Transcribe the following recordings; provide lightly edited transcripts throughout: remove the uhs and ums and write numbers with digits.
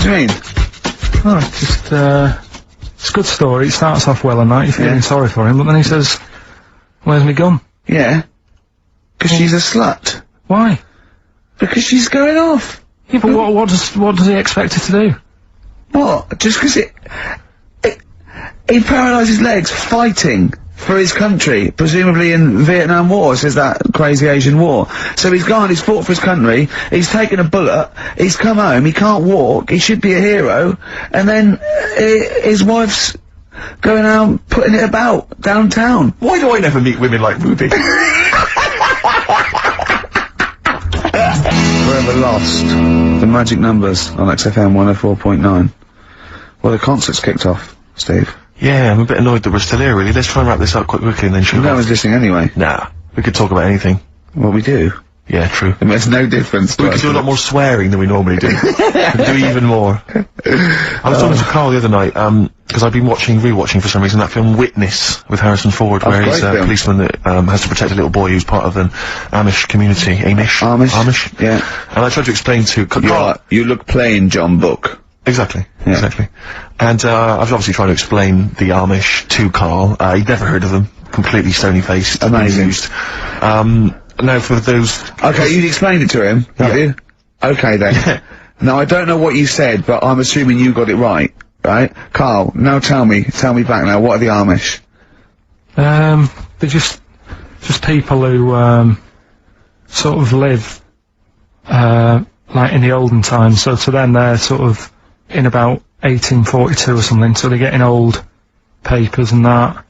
do you mean? Oh, it's a good story. It starts off well and that, you're feeling sorry for him, but then he says, where's my gun? Yeah. Because she's a slut. Why? Because she's going off. Yeah, but what does he expect her to do? What? Just because he paralysed his legs fighting for his country, presumably in Vietnam War, says that crazy Asian war. So he's gone, he's fought for his country, he's taken a bullet, he's come home, he can't walk, he should be a hero, and then his wife's going out putting it about downtown. Why do I never meet women like Ruby? Forever Lost. The magic numbers on XFM 104.9. Well, the concert's kicked off, Steve. Yeah, I'm a bit annoyed that we're still here, really. Let's try and wrap this up quite quickly and then shoot No off. one's listening anyway. Nah, we could talk about anything. Well, we do. Yeah, true. It makes no difference to We us. could do a lot more swearing than we normally do. We could do even more. I was talking to Karl the other night, because I've been rewatching for some reason that film Witness with Harrison Ford, where he's a policeman that has to protect a little boy who's part of an Amish community. Amish? Yeah. And I tried to explain to Karl. You look plain, John Book. Exactly. Yeah. Exactly. And I was obviously trying to explain the Amish to Karl. He'd never heard of them. Completely stony-faced. Amazing. Now for those... Okay, you explained it to him, have you? Okay then. Yeah. Now I don't know what you said, but I'm assuming you got it right, right? Karl, now tell me back now, what are the Amish? They're just people who, sort of live, like in the olden times, so to them they're sort of in about 1842 or something, so they're getting old papers and that.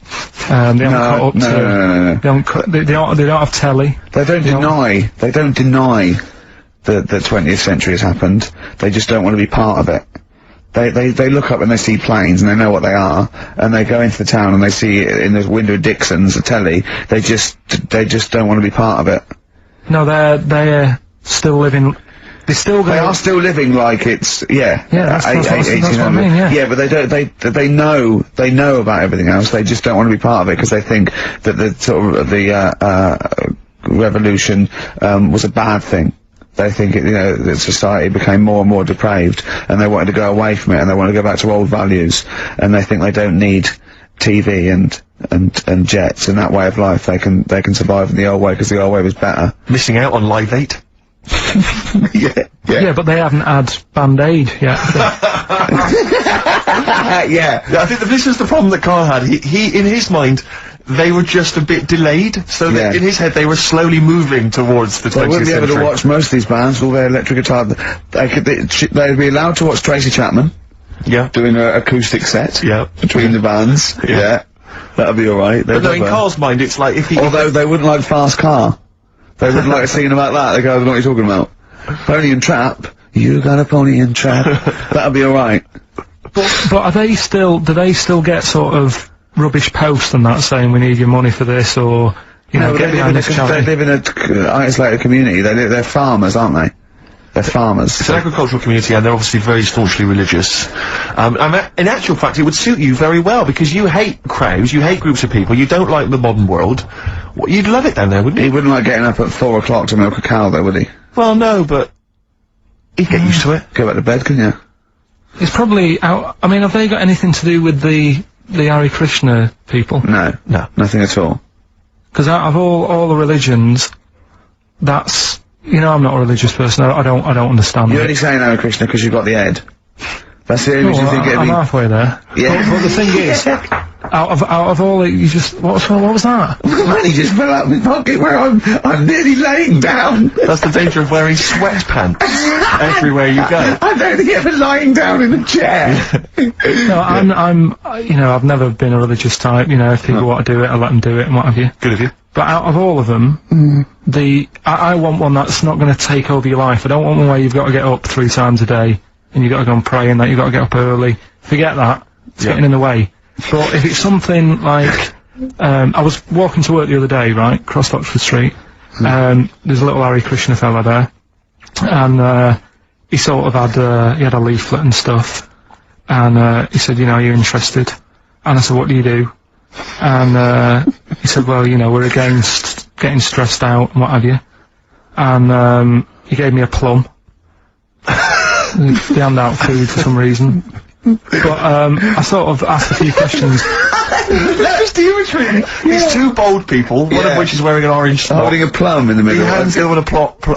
They haven't cut up no. They don't have telly. They don't deny that the 20th century has happened. They just don't want to be part of it. They look up and they see planes and they know what they are, and they go into the town and they see in the window of Dixon's a telly. They just don't want to be part of it. No, they're still living. They are still living like it's that's what I mean, yeah. Yeah, but they know about everything else. They just don't want to be part of it because they think that the sort of the revolution was a bad thing. They think that society became more and more depraved, and they wanted to go away from it, and they want to go back to old values, and they think they don't need TV and jets and that way of life. They can survive in the old way because the old way was better. Missing out on Live 8. Yeah, but they haven't had Band-Aid yet. Yeah. I think this is the problem that Karl had. He in his mind, they were just a bit delayed, so that in his head they were slowly moving towards the 20th century. They wouldn't be able to watch most of these bands, all their electric guitar. They'd be allowed to watch Tracy Chapman. Yeah. Doing an acoustic set. Yeah. Between the bands. Yeah. That'll be alright. But no, in Karl's mind, it's like if he... Although they wouldn't like Fast Car. They wouldn't like singing about that. They go, I don't know what you're talking about. Pony and Trap. You got a pony and trap. That'll be alright. But are they still, do they still get sort of rubbish posts and that saying we need your money for this, or, you know, get behind this charity? They live in a isolated community. They're farmers, aren't they? They're farmers. It's an agricultural community, and they're obviously very staunchly religious. In actual fact, it would suit you very well, because you hate crowds, you hate groups of people, you don't like the modern world. You'd love it down there, wouldn't you? He wouldn't like getting up at 4 o'clock to milk a cow, though, would he? Well, no, but he'd get used to it. Go back to bed, couldn't you? It's probably out. I mean, have they got anything to do with the Hare Krishna people? No, nothing at all. Because out of all the religions, that's, you know, I'm not a religious person. I don't understand. You're only saying Hare Krishna because you've got the head. That's the only reason you think it'd be... I'm halfway there. Yeah. But the thing is, out of all it, you just, what was that? Money just fell out of my pocket where I'm nearly laying down. That's the danger of wearing sweatpants everywhere you go. I'm only ever lying down in a chair. No, I'm, you know, I've never been a religious type, you know, if people want to do it, I let them do it and what have you. Good of you. But out of all of them, I want one that's not going to take over your life. I don't want one where you've got to get up 3 times a day, and you've got to go and pray, and that you've got to get up early. Forget that. It's getting in the way. But if it's something like, I was walking to work the other day, right, across Oxford Street, there's a little Hare Krishna fella there, and, he sort of had, he had a leaflet and stuff, and, he said, you know, are you interested? And I said, what do you do? And, he said, well, you know, we're against getting stressed out and what have you. And, he gave me a plum. They hand out food for some reason. But I sort of asked a few questions. That's just the imagery. These two bold people, one of which is wearing an orange smock, holding a plum in the middle. He hands the other one a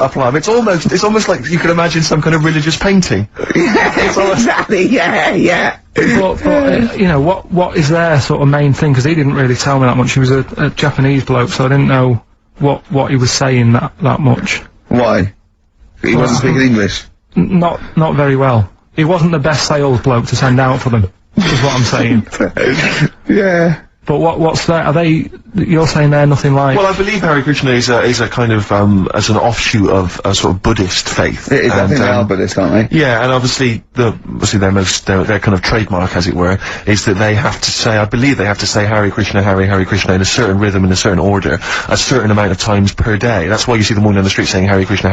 plum. It's almost like you could imagine some kind of religious painting. Exactly. Yeah. But you know, what is their sort of main thing? Because he didn't really tell me that much. He was a Japanese bloke, so I didn't know what he was saying that much. Why? He wasn't speaking English. Not very well. He wasn't the best sales bloke to send out for them, is what I'm saying. Yeah. But what's that? Are they? You're saying they're nothing like? Well, I believe Hare Krishna is a kind of as an offshoot of a sort of Buddhist faith. It is. I think they are Buddhist, aren't they? Yeah, and obviously their kind of trademark, as it were, is that they have to say. I believe they have to say Hare Krishna in a certain rhythm, in a certain order, a certain amount of times per day. That's why you see them walking down the street saying Hare Krishna,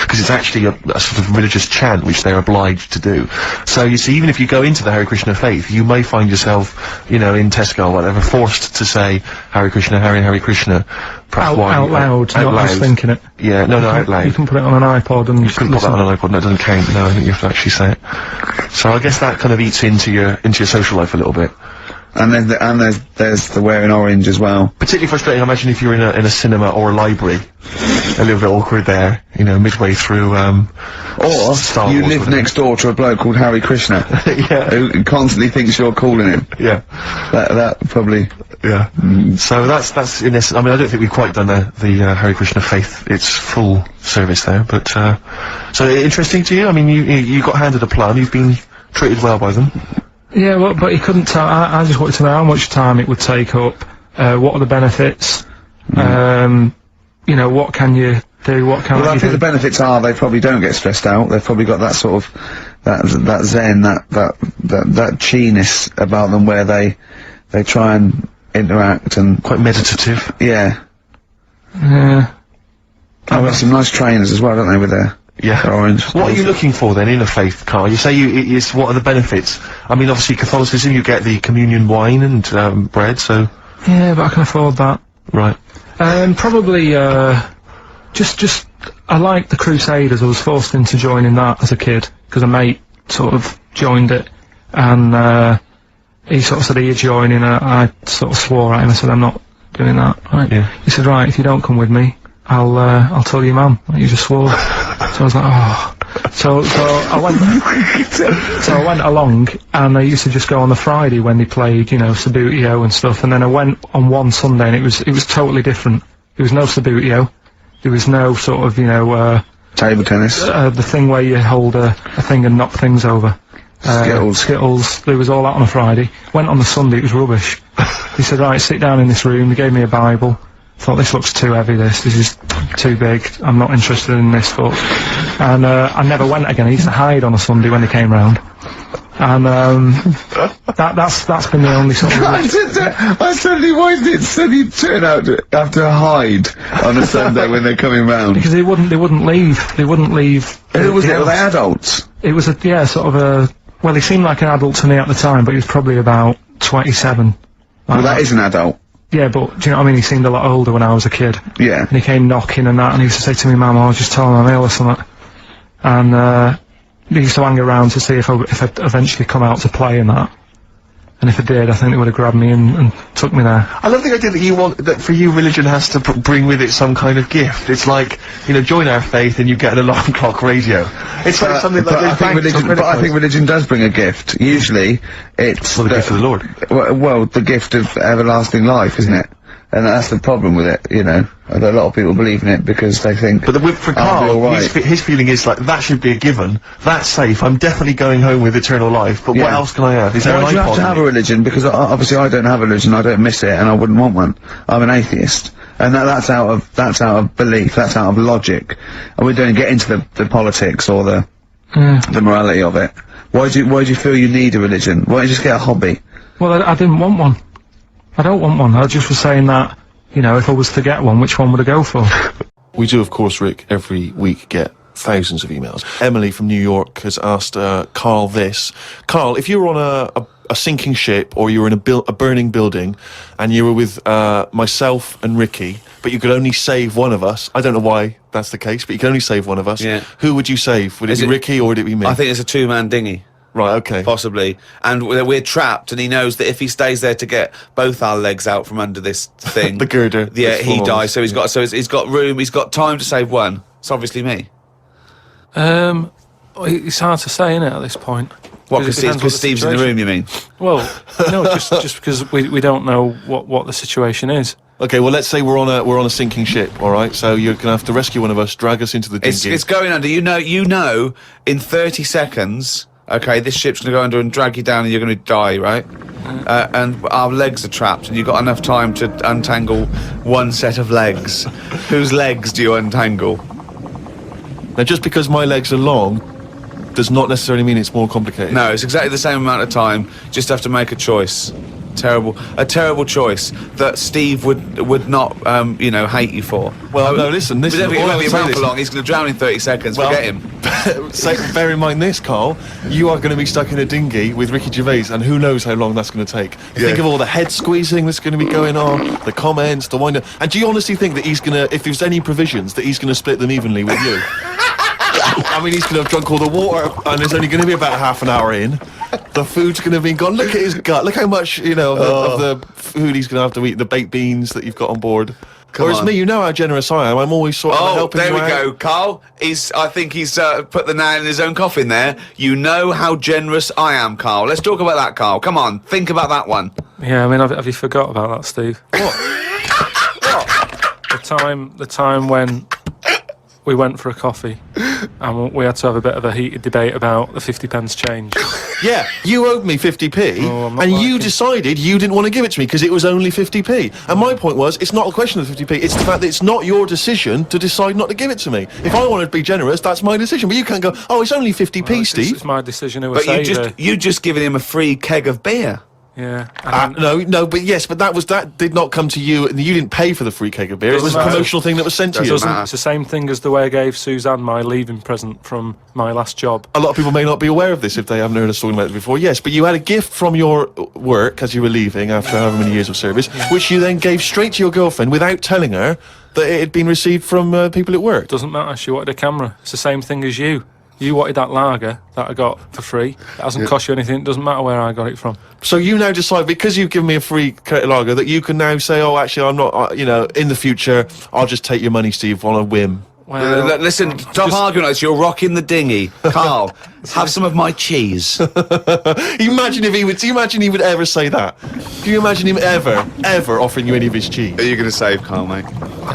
because it's actually a sort of religious chant which they're obliged to do. So you see, even if you go into the Hare Krishna faith, you may find yourself, you know, in Tesco or whatever, forced to say Hare Krishna, Hare Krishna, out loud, not just thinking it. Yeah, no, out loud. You can put it on an iPod and you can put that on an iPod. No, it doesn't count. No, I think you have to actually say it. So I guess that kind of eats into your social life a little bit. And then there's the wearing orange as well. Particularly frustrating, I imagine, if you're in a cinema or a library. A little bit awkward there, you know, midway through, or Star you Wars, live next door to a bloke called Hare Krishna. Yeah. Who constantly thinks you're calling him. Yeah. That probably... Yeah. So that's in this, I mean, I don't think we've quite done the Hare Krishna faith, its full service there, but, so interesting to you? I mean, you got handed a plum, you've been treated well by them. Yeah, well, but he couldn't tell. I just wanted to know how much time it would take up, what are the benefits, you know, what can you do, what can't you do? Well, I think the benefits are they probably don't get stressed out, they've probably got that sort of, that zen, that chi-ness about them where they try and interact and... Quite meditative. Yeah. Yeah. I've got some nice trainers as well, don't they, with their... Yeah. Orange. What are you looking for then in a faith, Karl? You say what are the benefits? I mean, obviously Catholicism, you get the communion wine and bread, so... Yeah, but I can afford that. Right. Probably, just, I like the Crusaders. I was forced into joining that as a kid, because a mate sort of joined it, and, he sort of said, are you joining? I sort of swore at him. I said, I'm not doing that. Right. Yeah. He said, right, if you don't come with me, I'll tell your mum that you just swore. So I was like, oh. So I went along, and I used to just go on the Friday when they played, you know, Sabutio and stuff, and then I went on one Sunday, and it was totally different. There was no Sabutio. There was no sort of, you know, table tennis. The thing where you hold a thing and knock things over. Skittles. There was all that on a Friday. Went on the Sunday, it was rubbish. He said, right, sit down in this room. He gave me a Bible. Thought, this looks too heavy, this is too big, I'm not interested in this book. And I never went again. I used to hide on a Sunday when they came round. And that's been the only sort of... I suddenly, why did it suddenly turn out to have to hide on a Sunday when they're coming round? Because they wouldn't leave. Who was it? Were they adults? It was sort of a... Well, he seemed like an adult to me at the time, but he was probably about 27. Well, that is an adult. Yeah, but do you know what I mean? He seemed a lot older when I was a kid. Yeah. And he came knocking and that, and he used to say to me, Mum, I was just telling him I'm ill or something. And, he used to hang around to see if I'd eventually come out to play and that. And if I did, I think they would have grabbed me and took me there. I love the idea that for you religion has to bring with it some kind of gift. It's like, you know, join our faith and you get an alarm clock radio. It's like something that I think religion does bring a gift. Usually, it's... Well, the gift of the Lord. Well, the gift of everlasting life, isn't it? And that's the problem with it, you know. A lot of people believe in it because they think... But for Karl, right. his feeling is like, that should be a given. That's safe. I'm definitely going home with eternal life. But what else can I have? Is there an iPod? You have to have a religion, because obviously I don't have a religion, I don't miss it, and I wouldn't want one. I'm an atheist. And that's out of belief, that's out of logic. And we don't get into the politics or the morality of it. Why do you feel you need a religion? Why don't you just get a hobby? Well, I didn't want one. I don't want one. I just was saying that, you know, if I was to get one, which one would I go for? We do, of course, Rick, every week get thousands of emails. Emily from New York has asked Karl this. Karl, if you were on a sinking ship or you were in a burning building and you were with myself and Ricky, but you could only save one of us. I don't know why that's the case, but you can only save one of us. Yeah. Who would you save? Would it be Ricky or would it be me? I think it's a two-man dinghy. Right, okay. Possibly. And we're trapped, and he knows that if he stays there to get both our legs out from under this thing... The girder. Yeah, he dies. So he's got room, he's got time to save one. It's obviously me. It's hard to say, isn't it, at this point? What, because Steve's in the room, you mean? Well, no, just because we don't know what the situation is. Okay, well, let's say we're on a sinking ship, all right? So you're going to have to rescue one of us, drag us into the dinghy. It's going under. You know, in 30 seconds, okay, this ship's going to go under and drag you down and you're going to die, right? And our legs are trapped and you've got enough time to untangle one set of legs. Whose legs do you untangle? Now, just because my legs are long does not necessarily mean it's more complicated. No, it's exactly the same amount of time. Just have to make a choice. A terrible choice that Steve would not, hate you for. Well, no, listen. He won't be around for long. He's going to drown in 30 seconds. Well, forget him. Bear in mind this, Carl. You are going to be stuck in a dinghy with Ricky Gervais, and who knows how long that's going to take. Think of all the head squeezing that's going to be going on, the comments, the wind-up. And do you honestly think that he's going to, if there's any provisions, that he's going to split them evenly with you? I mean, he's going to have drunk all the water, and there's only going to be about half an hour in. The food's going to be gone. Look at his gut. Look how much, of the food he's going to have to eat, the baked beans that you've got on board. Whereas me, you know how generous I am. I'm always sort of helping you out. Oh, there we go, Carl. I think he's put the nail in his own coffin there. You know how generous I am, Carl. Let's talk about that, Carl. Come on, think about that one. Yeah, I mean, have you forgot about that, Steve? What? The time when we went for a coffee and we had to have a bit of a heated debate about the 50p change. Yeah, you owed me 50p, and you decided you didn't want to give it to me because it was only 50p. And my point was, it's not a question of 50p, it's the fact that it's not your decision to decide not to give it to me. If I wanted to be generous, that's my decision. But you can't go, oh, it's only 50p, Steve. It's my decision who But you just given him a free keg of beer. Yeah. But that did not come to you, and you didn't pay for the free keg of beer. It was a promotional thing that was sent to you. It's the same thing as the way I gave Suzanne my leaving present from my last job. A lot of people may not be aware of this if they haven't heard us talking about it before. Yes, but you had a gift from your work as you were leaving after however many years of service, which you then gave straight to your girlfriend without telling her that it had been received from people at work. Doesn't matter. She wanted a camera. It's the same thing as you. You wanted that lager that I got for free. It hasn't cost you anything. It doesn't matter where I got it from. So you now decide, because you've given me a free lager, that you can now say, oh, actually, I'm not, in the future, I'll just take your money, Steve, on a whim. Well, listen, stop arguing us. You're rocking the dinghy. Carl, have some of my cheese. Imagine he would ever say that. Can you imagine him ever offering you any of his cheese? Are you going to save Carl, mate?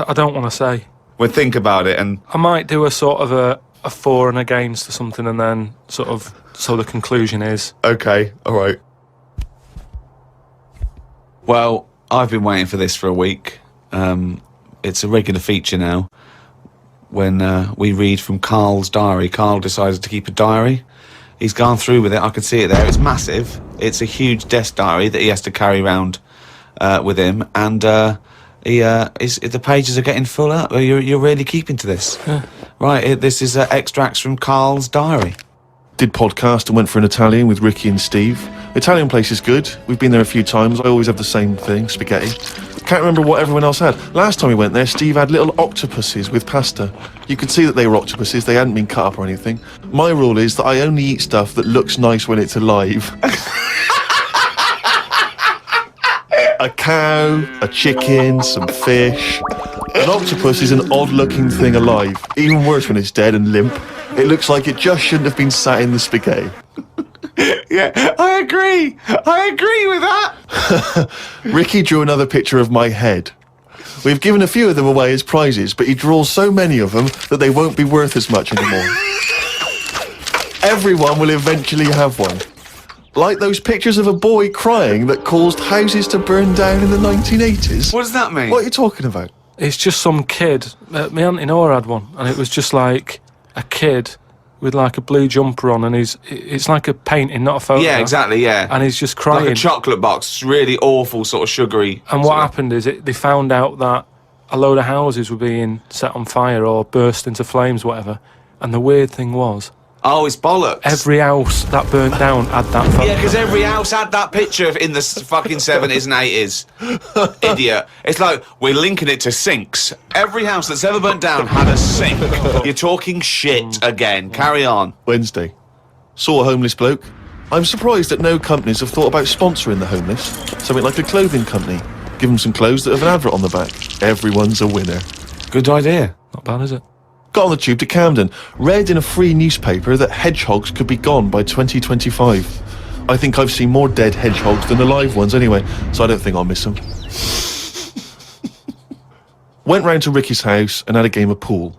I don't want to say. Well, think about it, and I might do a sort of a for and against or something, and then so the conclusion is okay, all right. Well, I've been waiting for this for a week. It's a regular feature now when we read from Karl's diary. Karl decided to keep a diary. He's gone through with it. I can see it there. It's massive. It's a huge desk diary that he has to carry around with him, and the pages are getting full up. You're really keeping to this. Yeah. Right, this is extracts from Karl's diary. Did podcast and went for an Italian with Ricky and Steve. Italian place is good. We've been there a few times. I always have the same thing, spaghetti. Can't remember what everyone else had. Last time we went there, Steve had little octopuses with pasta. You could see that they were octopuses. They hadn't been cut up or anything. My rule is that I only eat stuff that looks nice when it's alive. A cow, a chicken, some fish. An octopus is an odd-looking thing alive. Even worse when it's dead and limp. It looks like it just shouldn't have been sat in the spaghetti. Yeah, I agree with that. Ricky drew another picture of my head. We've given a few of them away as prizes, but he draws so many of them that they won't be worth as much anymore. Everyone will eventually have one. Like those pictures of a boy crying that caused houses to burn down in the 1980s. What does that mean? What are you talking about? It's just some kid. My auntie Nora had one, and it was just like a kid with like a blue jumper on, and it's like a painting, not a photo. Yeah, exactly, yeah. And he's just crying. Like a chocolate box, really awful, sort of sugary. And what happened is they found out that a load of houses were being set on fire or burst into flames, whatever. And the weird thing was, Oh, it's bollocks. Every house that burnt down had that photograph. Yeah, because every house had that picture in the fucking 70s and 80s. Idiot. It's like, we're linking it to sinks. Every house that's ever burnt down had a sink. You're talking shit again. Carry on. Wednesday. Saw a homeless bloke. I'm surprised that no companies have thought about sponsoring the homeless. Something like a clothing company. Give them some clothes that have an advert on the back. Everyone's a winner. Good idea. Not bad, is it? Got on the tube to Camden, read in a free newspaper that hedgehogs could be gone by 2025. I think I've seen more dead hedgehogs than alive ones anyway, so I don't think I'll miss them. Went round to Ricky's house and had a game of pool.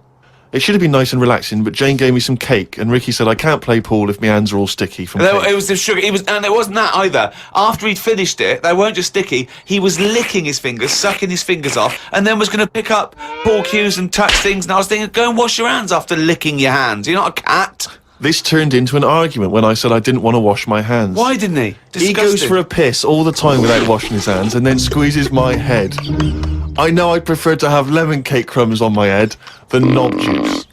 It should have been nice and relaxing, but Jane gave me some cake, and Ricky said I can't play pool if my hands are all sticky from cake. It was the sugar. And it wasn't that either. After he'd finished it, they weren't just sticky. He was licking his fingers, sucking his fingers off, and then was going to pick up pool cues and touch things. And I was thinking, go and wash your hands after licking your hands. You're not a cat. This turned into an argument when I said I didn't want to wash my hands. Why didn't he? Disgusting. He goes for a piss all the time without washing his hands and then squeezes my head. I know I'd prefer to have lemon cake crumbs on my head than knob juice.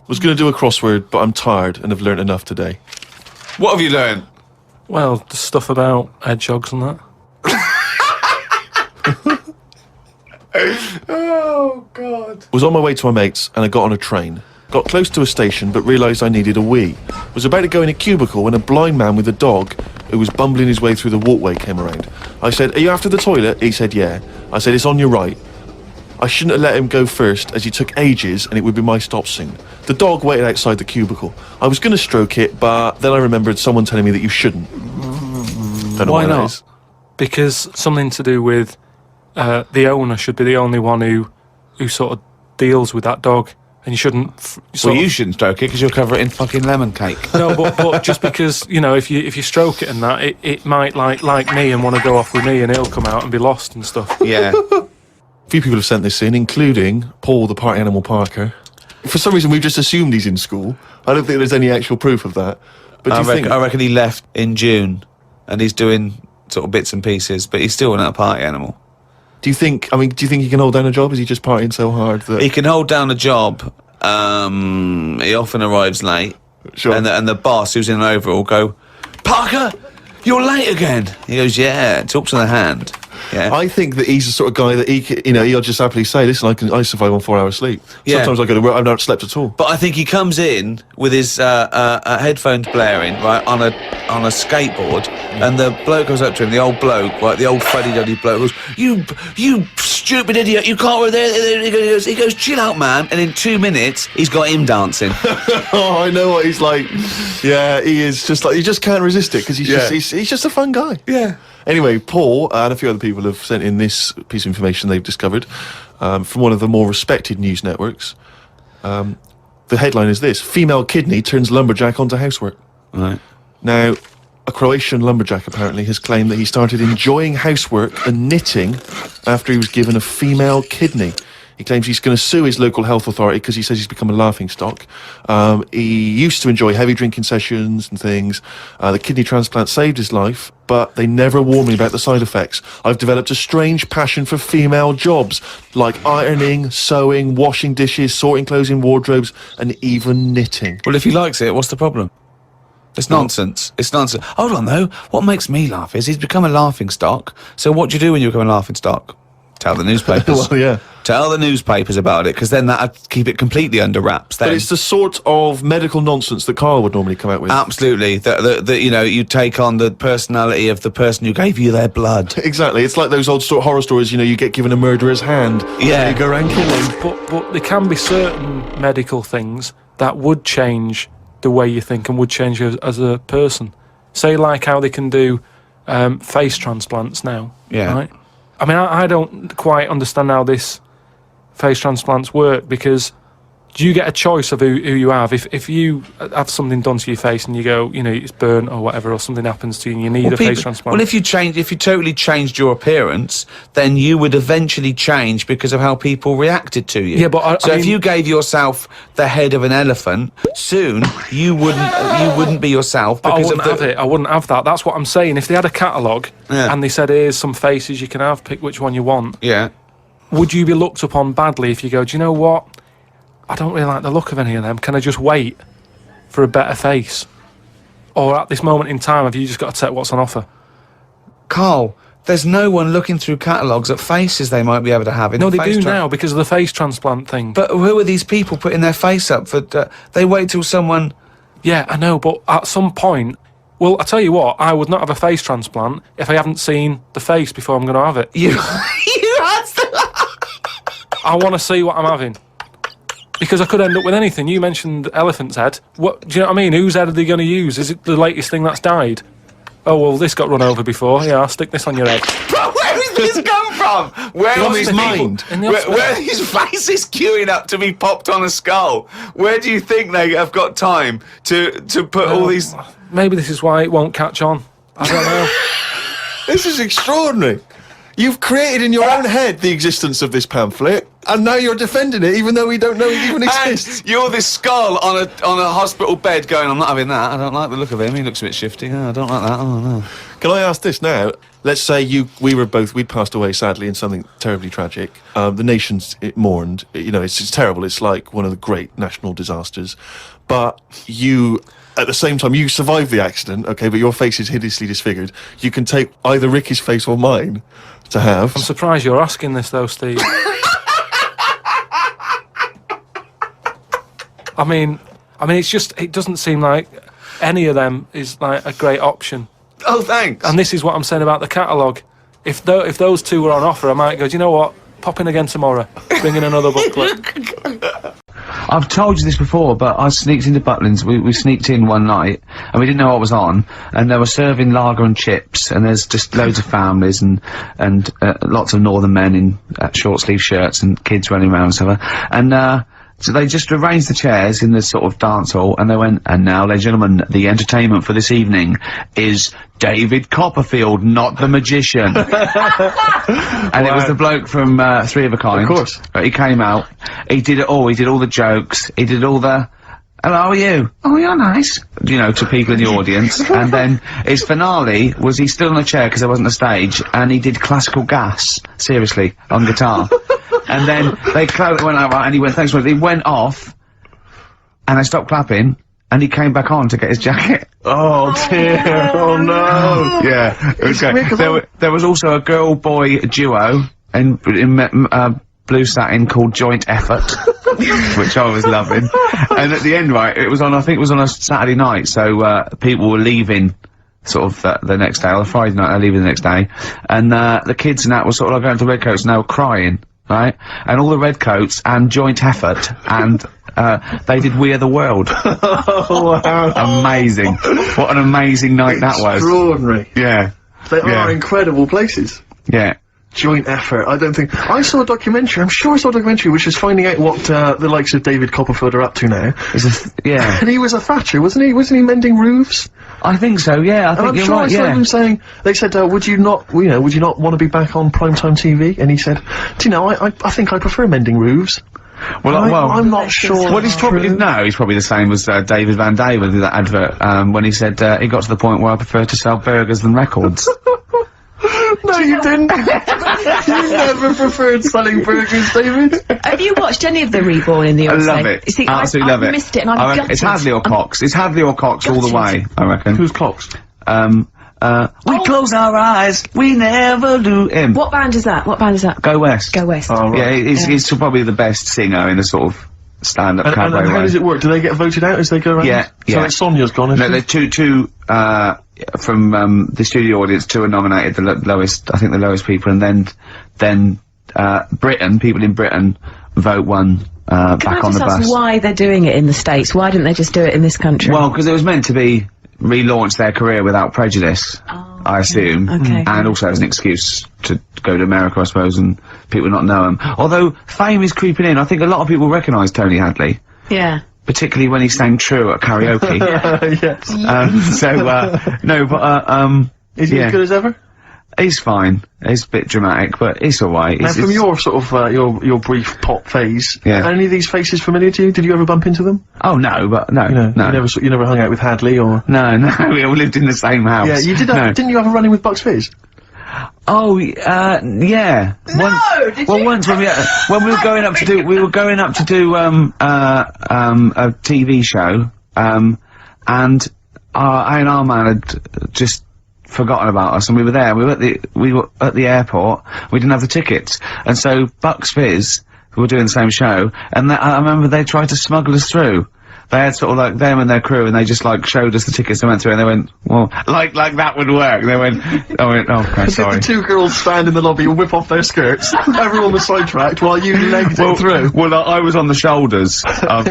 Was going to do a crossword, but I'm tired and have learnt enough today. What have you learned? Well, the stuff about hedgehogs and that. Oh, God. Was on my way to my mates and I got on a train. Got close to a station but realised I needed a wee. Was about to go in a cubicle when a blind man with a dog who was bumbling his way through the walkway came around. I said, "Are you after the toilet?" He said, "Yeah." I said, "It's on your right." I shouldn't have let him go first, as he took ages and it would be my stop soon. The dog waited outside the cubicle. I was going to stroke it, but then I remembered someone telling me that you shouldn't. Don't know Why that not? is. Because something to do with the owner should be the only one who sort of deals with that dog, and you shouldn't. Well, you shouldn't stroke it because you'll cover it in fucking lemon cake. No, but just because, you know, if you stroke it and that, it might like me and want to go off with me, and he'll come out and be lost and stuff. Yeah. A few people have sent this in, including Paul, the party animal Parker. For some reason, we've just assumed he's in school. I don't think there's any actual proof of that. But I reckon he left in June, and he's doing sort of bits and pieces, but he's still not a party animal. Do you think he can hold down a job? Is he just partying so hard that... He can hold down a job. He often arrives late. Sure. And the boss, who's in an overall, will go, "Parker, you're late again." He goes, "Yeah," talks to the hand. Yeah. I think that he's the sort of guy that he'll just happily say, "Listen, I survive on 4 hours sleep. Yeah. Sometimes I go to work, I've not slept at all." But I think he comes in with his headphones blaring, right, on a skateboard, and the bloke goes up to him, the old bloke, right, the old fuddy-duddy bloke, goes, You stupid idiot, you can't work there." He goes, "Chill out, man," and in 2 minutes, he's got him dancing. Oh, I know what he's like. Yeah, he is just like, you just can't resist it, because he's just a fun guy. Yeah. Anyway, Paul and a few other people have sent in this piece of information they've discovered from one of the more respected news networks. The headline is this: "Female kidney turns lumberjack onto housework." Right. Now, a Croatian lumberjack apparently has claimed that he started enjoying housework and knitting after he was given a female kidney. He claims he's going to sue his local health authority because he says he's become a laughingstock. He used to enjoy heavy drinking sessions and things. The kidney transplant saved his life, but they never warned me about the side effects. "I've developed a strange passion for female jobs, like ironing, sewing, washing dishes, sorting clothes in wardrobes, and even knitting." Well, if he likes it, what's the problem? It's nonsense. It's nonsense. Hold on, though. What makes me laugh is he's become a laughingstock. So what do you do when you become a laughingstock? Tell the newspapers. Well, yeah. Tell the newspapers about it, because then that'd keep it completely under wraps. Then. But it's the sort of medical nonsense that Karl would normally come out with. Absolutely. That you take on the personality of the person who gave you their blood. Exactly. It's like those old horror stories, you get given a murderer's hand. Yeah. And you go around killing. But there can be certain medical things that would change the way you think and would change you as a person. Say, like how they can do face transplants now. Yeah. Right? I mean, I don't quite understand how this face transplants work, because do you get a choice of who you have? If you have something done to your face and you go, it's burnt or whatever, or something happens to you and you need a face transplant. Well, if you totally changed your appearance, then you would eventually change because of how people reacted to you. Yeah, but if you gave yourself the head of an elephant, soon you wouldn't be yourself because I wouldn't have that. That's what I'm saying. If they had a catalogue and they said, "Here's some faces you can have, pick which one you want." Yeah. Would you be looked upon badly if you go, "Do you know what? I don't really like the look of any of them. Can I just wait for a better face? Or at this moment in time, have you just got to take what's on offer? Karl, there's no one looking through catalogues at faces they might be able to have. No, they do now because of the face transplant thing. But who are these people putting their face up for? They wait till someone. Yeah, I know, but at some point, well, I tell you what, I would not have a face transplant if I haven't seen the face before I'm going to have it. You had to. I want to see what I'm having. Because I could end up with anything. You mentioned elephant's head. What, do you know what I mean? Whose head are they going to use? Is it the latest thing that's died? Oh, well, this got run over before. Yeah, I'll stick this on your head. But where does this come from? Where From his mind. Where are these faces queuing up to be popped on a skull? Where do you think they have got time to put all these... Maybe this is why it won't catch on. I don't know. This is extraordinary. You've created in your own head the existence of this pamphlet, and now you're defending it, even though we don't know it even exists. And you're this skull on a hospital bed going, I'm not having that. I don't like the look of him. He looks a bit shifty. Oh, I don't like that. Oh, no. Can I ask this now? Let's say we'd passed away sadly in something terribly tragic. The nation's mourned. You know, it's terrible. It's like one of the great national disasters. But you, at the same time, you survived the accident, okay, but your face is hideously disfigured. You can take either Ricky's face or mine to have. I'm surprised you're asking this, though, Steve. I mean, it's just, it doesn't seem like any of them is like a great option. Oh, thanks. And this is what I'm saying about the catalogue. If those two were on offer, I might go, do you know what? Pop in again tomorrow. Bring in another booklet. I've told you this before, but I sneaked into Butlins. We sneaked in one night, and we didn't know what was on, and they were serving lager and chips, and there's just loads of families and lots of northern men in short sleeve shirts and kids running around and stuff. And so they just arranged the chairs in this sort of dance hall, and they went, and now, ladies and gentlemen, the entertainment for this evening is David Copperfield, not the magician. And it was the bloke from Three of a Kind. Of course. He came out, he did it all, he did all the jokes, he did all the, hello, how are you? Oh, you're nice. You know, to people in the audience. And then his finale was he stood on a chair because there wasn't a stage, and he did classical gas, seriously, on guitar. And then they went out, right, and he went, thanks for it. He went off, and they stopped clapping, and he came back on to get his jacket. Oh dear, oh no. Yeah, it was great. There was also a girl-boy duo in blue satin called Joint Effort, which I was loving. And at the end, right, it was on, I think it was on a Saturday night, so people were leaving sort of the next day, or Friday night, they're leaving the next day, and the kids and that were sort of like going to Redcoats and they were crying. Right, and all the redcoats and Joint Effort, and they did We Are the World. Oh, wow. Amazing! What an amazing night that was. Extraordinary. Yeah, They are incredible places. yeah. Joint Effort. I don't think I saw a documentary. I'm sure I saw a documentary which was finding out what the likes of David Copperfield are up to now. Yeah. And he was a thatcher, wasn't he? Wasn't he mending roofs? I think so. Yeah, I think you're right. I saw him saying, they said, would you not want to be back on primetime TV? And he said, do you know, I think I prefer mending roofs. Well, I'm not sure. Well, he's probably the same as David Van Day with that advert when he said he got to the point where I prefer to sell burgers than records. No, you didn't. You never preferred selling burgers, David. Have you watched any of the Reborn in the USA? I love it. See, Absolutely love it. I missed it, and I'm gutted. It's Hadley or Cox. It's Hadley or Cox all the way, I reckon. Who's Cox? We close our eyes, we never do him. What band is that? What band is that? Go West. Go West. Oh, right. Yeah, he's probably the best singer in a sort of stand-up cabaret And how way. does it work? Do they get voted out as they go around? Yeah, So yeah. like Sonia's gone, No, they're two from the studio audience, two are nominated, the lowest, I think the lowest people, and then people in Britain vote one back on the Can I just bus. ask why they're doing it in the States? Why didn't they just do it in this country? Well, because it was meant to be relaunch their career without prejudice, I assume, Okay. and also as an excuse to go to America, I suppose, and people not know him. Although fame is creeping in, I think a lot of people recognise Tony Hadley. Yeah. Particularly when he sang True at karaoke. Yes. No, but, Is he as good as ever? He's fine. He's a bit dramatic, but it's alright. Now, from your sort of, your brief pop phase, Yeah. are any of these faces familiar to you? Did you ever bump into them? Oh, no, but no, No. no. You never hung out with Hadley or? No, we all lived in the same house. Yeah, you did No. didn't you have a run-in with Bucks Fizz? Oh, yeah. did Well, you? once when we were going up to do, a TV show, and A&R man had just forgotten about us, and we were there. We were at the airport. We didn't have the tickets, and so Bucks Fizz, who were doing the same show, and I remember they tried to smuggle us through. They had sort of like them and their crew, and they just like showed us the tickets and went through, and they went, well, like that would work. They went, oh, okay, sorry. The two girls stand in the lobby and whip off their skirts. Everyone was sidetracked while you legged it through. Well, I was on the shoulders of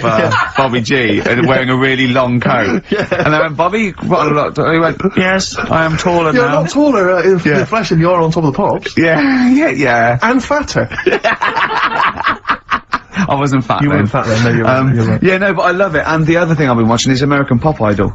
Bobby G and wearing a really long coat. Yeah. And they went, Bobby, what a lot. He went, yes, I am taller You're now. not taller in flesh than you are on top of the pops. Yeah. And fatter. I wasn't fat You then. weren't fat then, no, you're right. Yeah, no, but I love it. And the other thing I've been watching is American Pop Idol.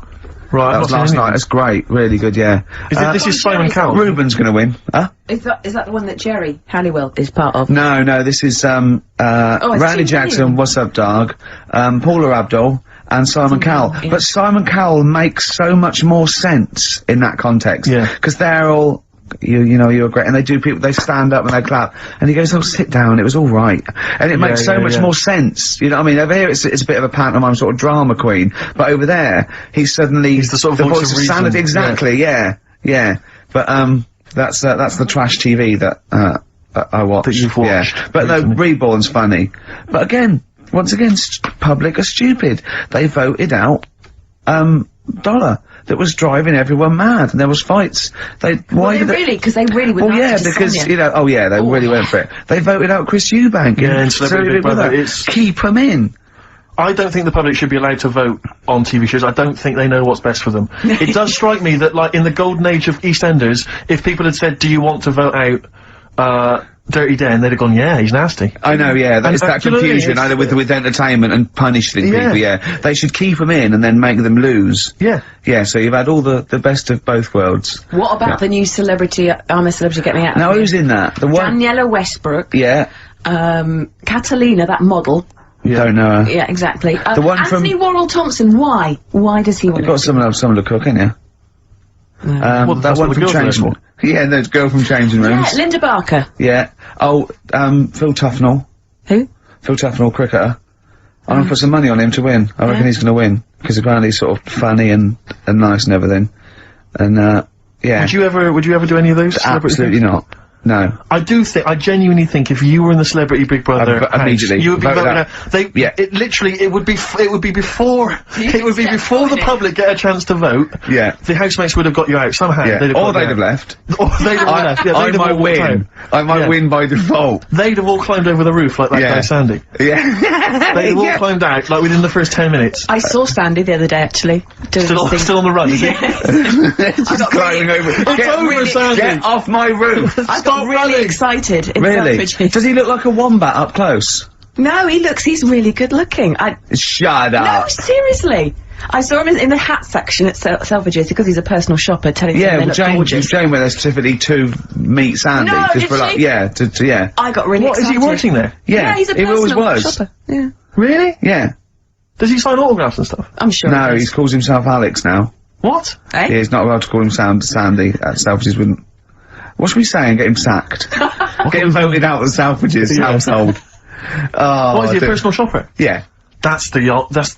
Right, That was last night. It's great. Really good, yeah. This is Simon Cowell. Ruben's gonna win. Huh? Is that the one that Jerry Halliwell is part of? No, this is, it's Randy Tim Jackson, Williams. What's Up, Dog, Paula Abdul, and Simon Cowell. yeah. But Simon Cowell makes so much more sense in that context. Yeah. Because they're all, you know, you're great, and they stand up and they clap, and he goes, oh, sit down, it was alright. And it makes so much more sense, you know what I mean? Over here it's a bit of a pantomime sort of drama queen, but over there, he's the sort of voice of reason. sanity, exactly, yeah. But, that's the trash TV that, I watched. That you've watched Yeah. But no, Reborn's funny. But again, once again, public are stupid. They voted out, Dollar, that was driving everyone mad, and there was fights. Because they really would Well, like yeah, to because, Sonia. you know, they really went for it. They voted out Chris Eubank. Yeah, and Celebrity Big Brother. Keep him in. I don't think the public should be allowed to vote on TV shows. I don't think they know what's best for them. It does strike me that, like, in the golden age of EastEnders, if people had said, do you want to vote out, Dirty Dan, they'd have gone, yeah, he's nasty. I know, yeah, it's that do you know what I mean? confusion, either with entertainment and punishing people, Yeah. They should keep them in and then make them lose. Yeah. Yeah, so you've had all the best of both worlds. What about the new celebrity, I'm a Celebrity, Get Me Out? Now, who's in that? The one? Daniela Westbrook. Yeah. Catalina, that model. Don't know her. Yeah, exactly. The one Anthony from- Worrell Thompson, why? Why does he want You've got someone to cook, ain't you? Well, That that's one what the from girls are there Changing. Yeah, no, girl from Changing Rooms. Yeah, Linda Barker. Yeah. Oh, Phil Tufnell. Who? Phil Tufnell, cricketer. I'm gonna put some money on him to win. I reckon he's gonna win. Because apparently he's sort of funny and nice and everything. And, yeah. Would you ever do any of those? celebrity Absolutely things? not. No. I genuinely think if you were in the Celebrity Big Brother house, immediately you would be voted voted out. out. It would be before the public get a chance to vote. Yeah. The housemates would have got you out somehow. Yeah. They'd or they'd have left. Or they'd have left. Yeah, I they'd have might all walked win. out. I might Yeah. win by default. They'd have all climbed over the roof like that guy Sandy. Yeah. They'd have all climbed out like within the first 10 minutes. I saw Sandy the other day, actually. Doing this thing. Still on the run, is he? Just climbing over. It's over, Sandy. Get off my roof. I got really excited in Really? Selfridges. Does he look like a wombat up close? No, he's really good looking. Shut No, up. seriously. I saw him in the hat section at Selfridges because he's a personal shopper telling Yeah, them well, they look gorgeous. Jane went there specifically to meet Sandy. No, just did for like, she? yeah, yeah. I got really What, is excited. he working there? Yeah, he's a he always personal was. shopper. Yeah, Really? Yeah. Does he sign autographs and stuff? I'm sure. No, he he does. calls himself Alex now. What? Yeah, he's not allowed to call him Sandy at Selfridges. Wouldn't. What should we say and get him sacked? Get him voted out of the Selfridges household. Oh, What is he, a dude. personal shopper? Yeah. That's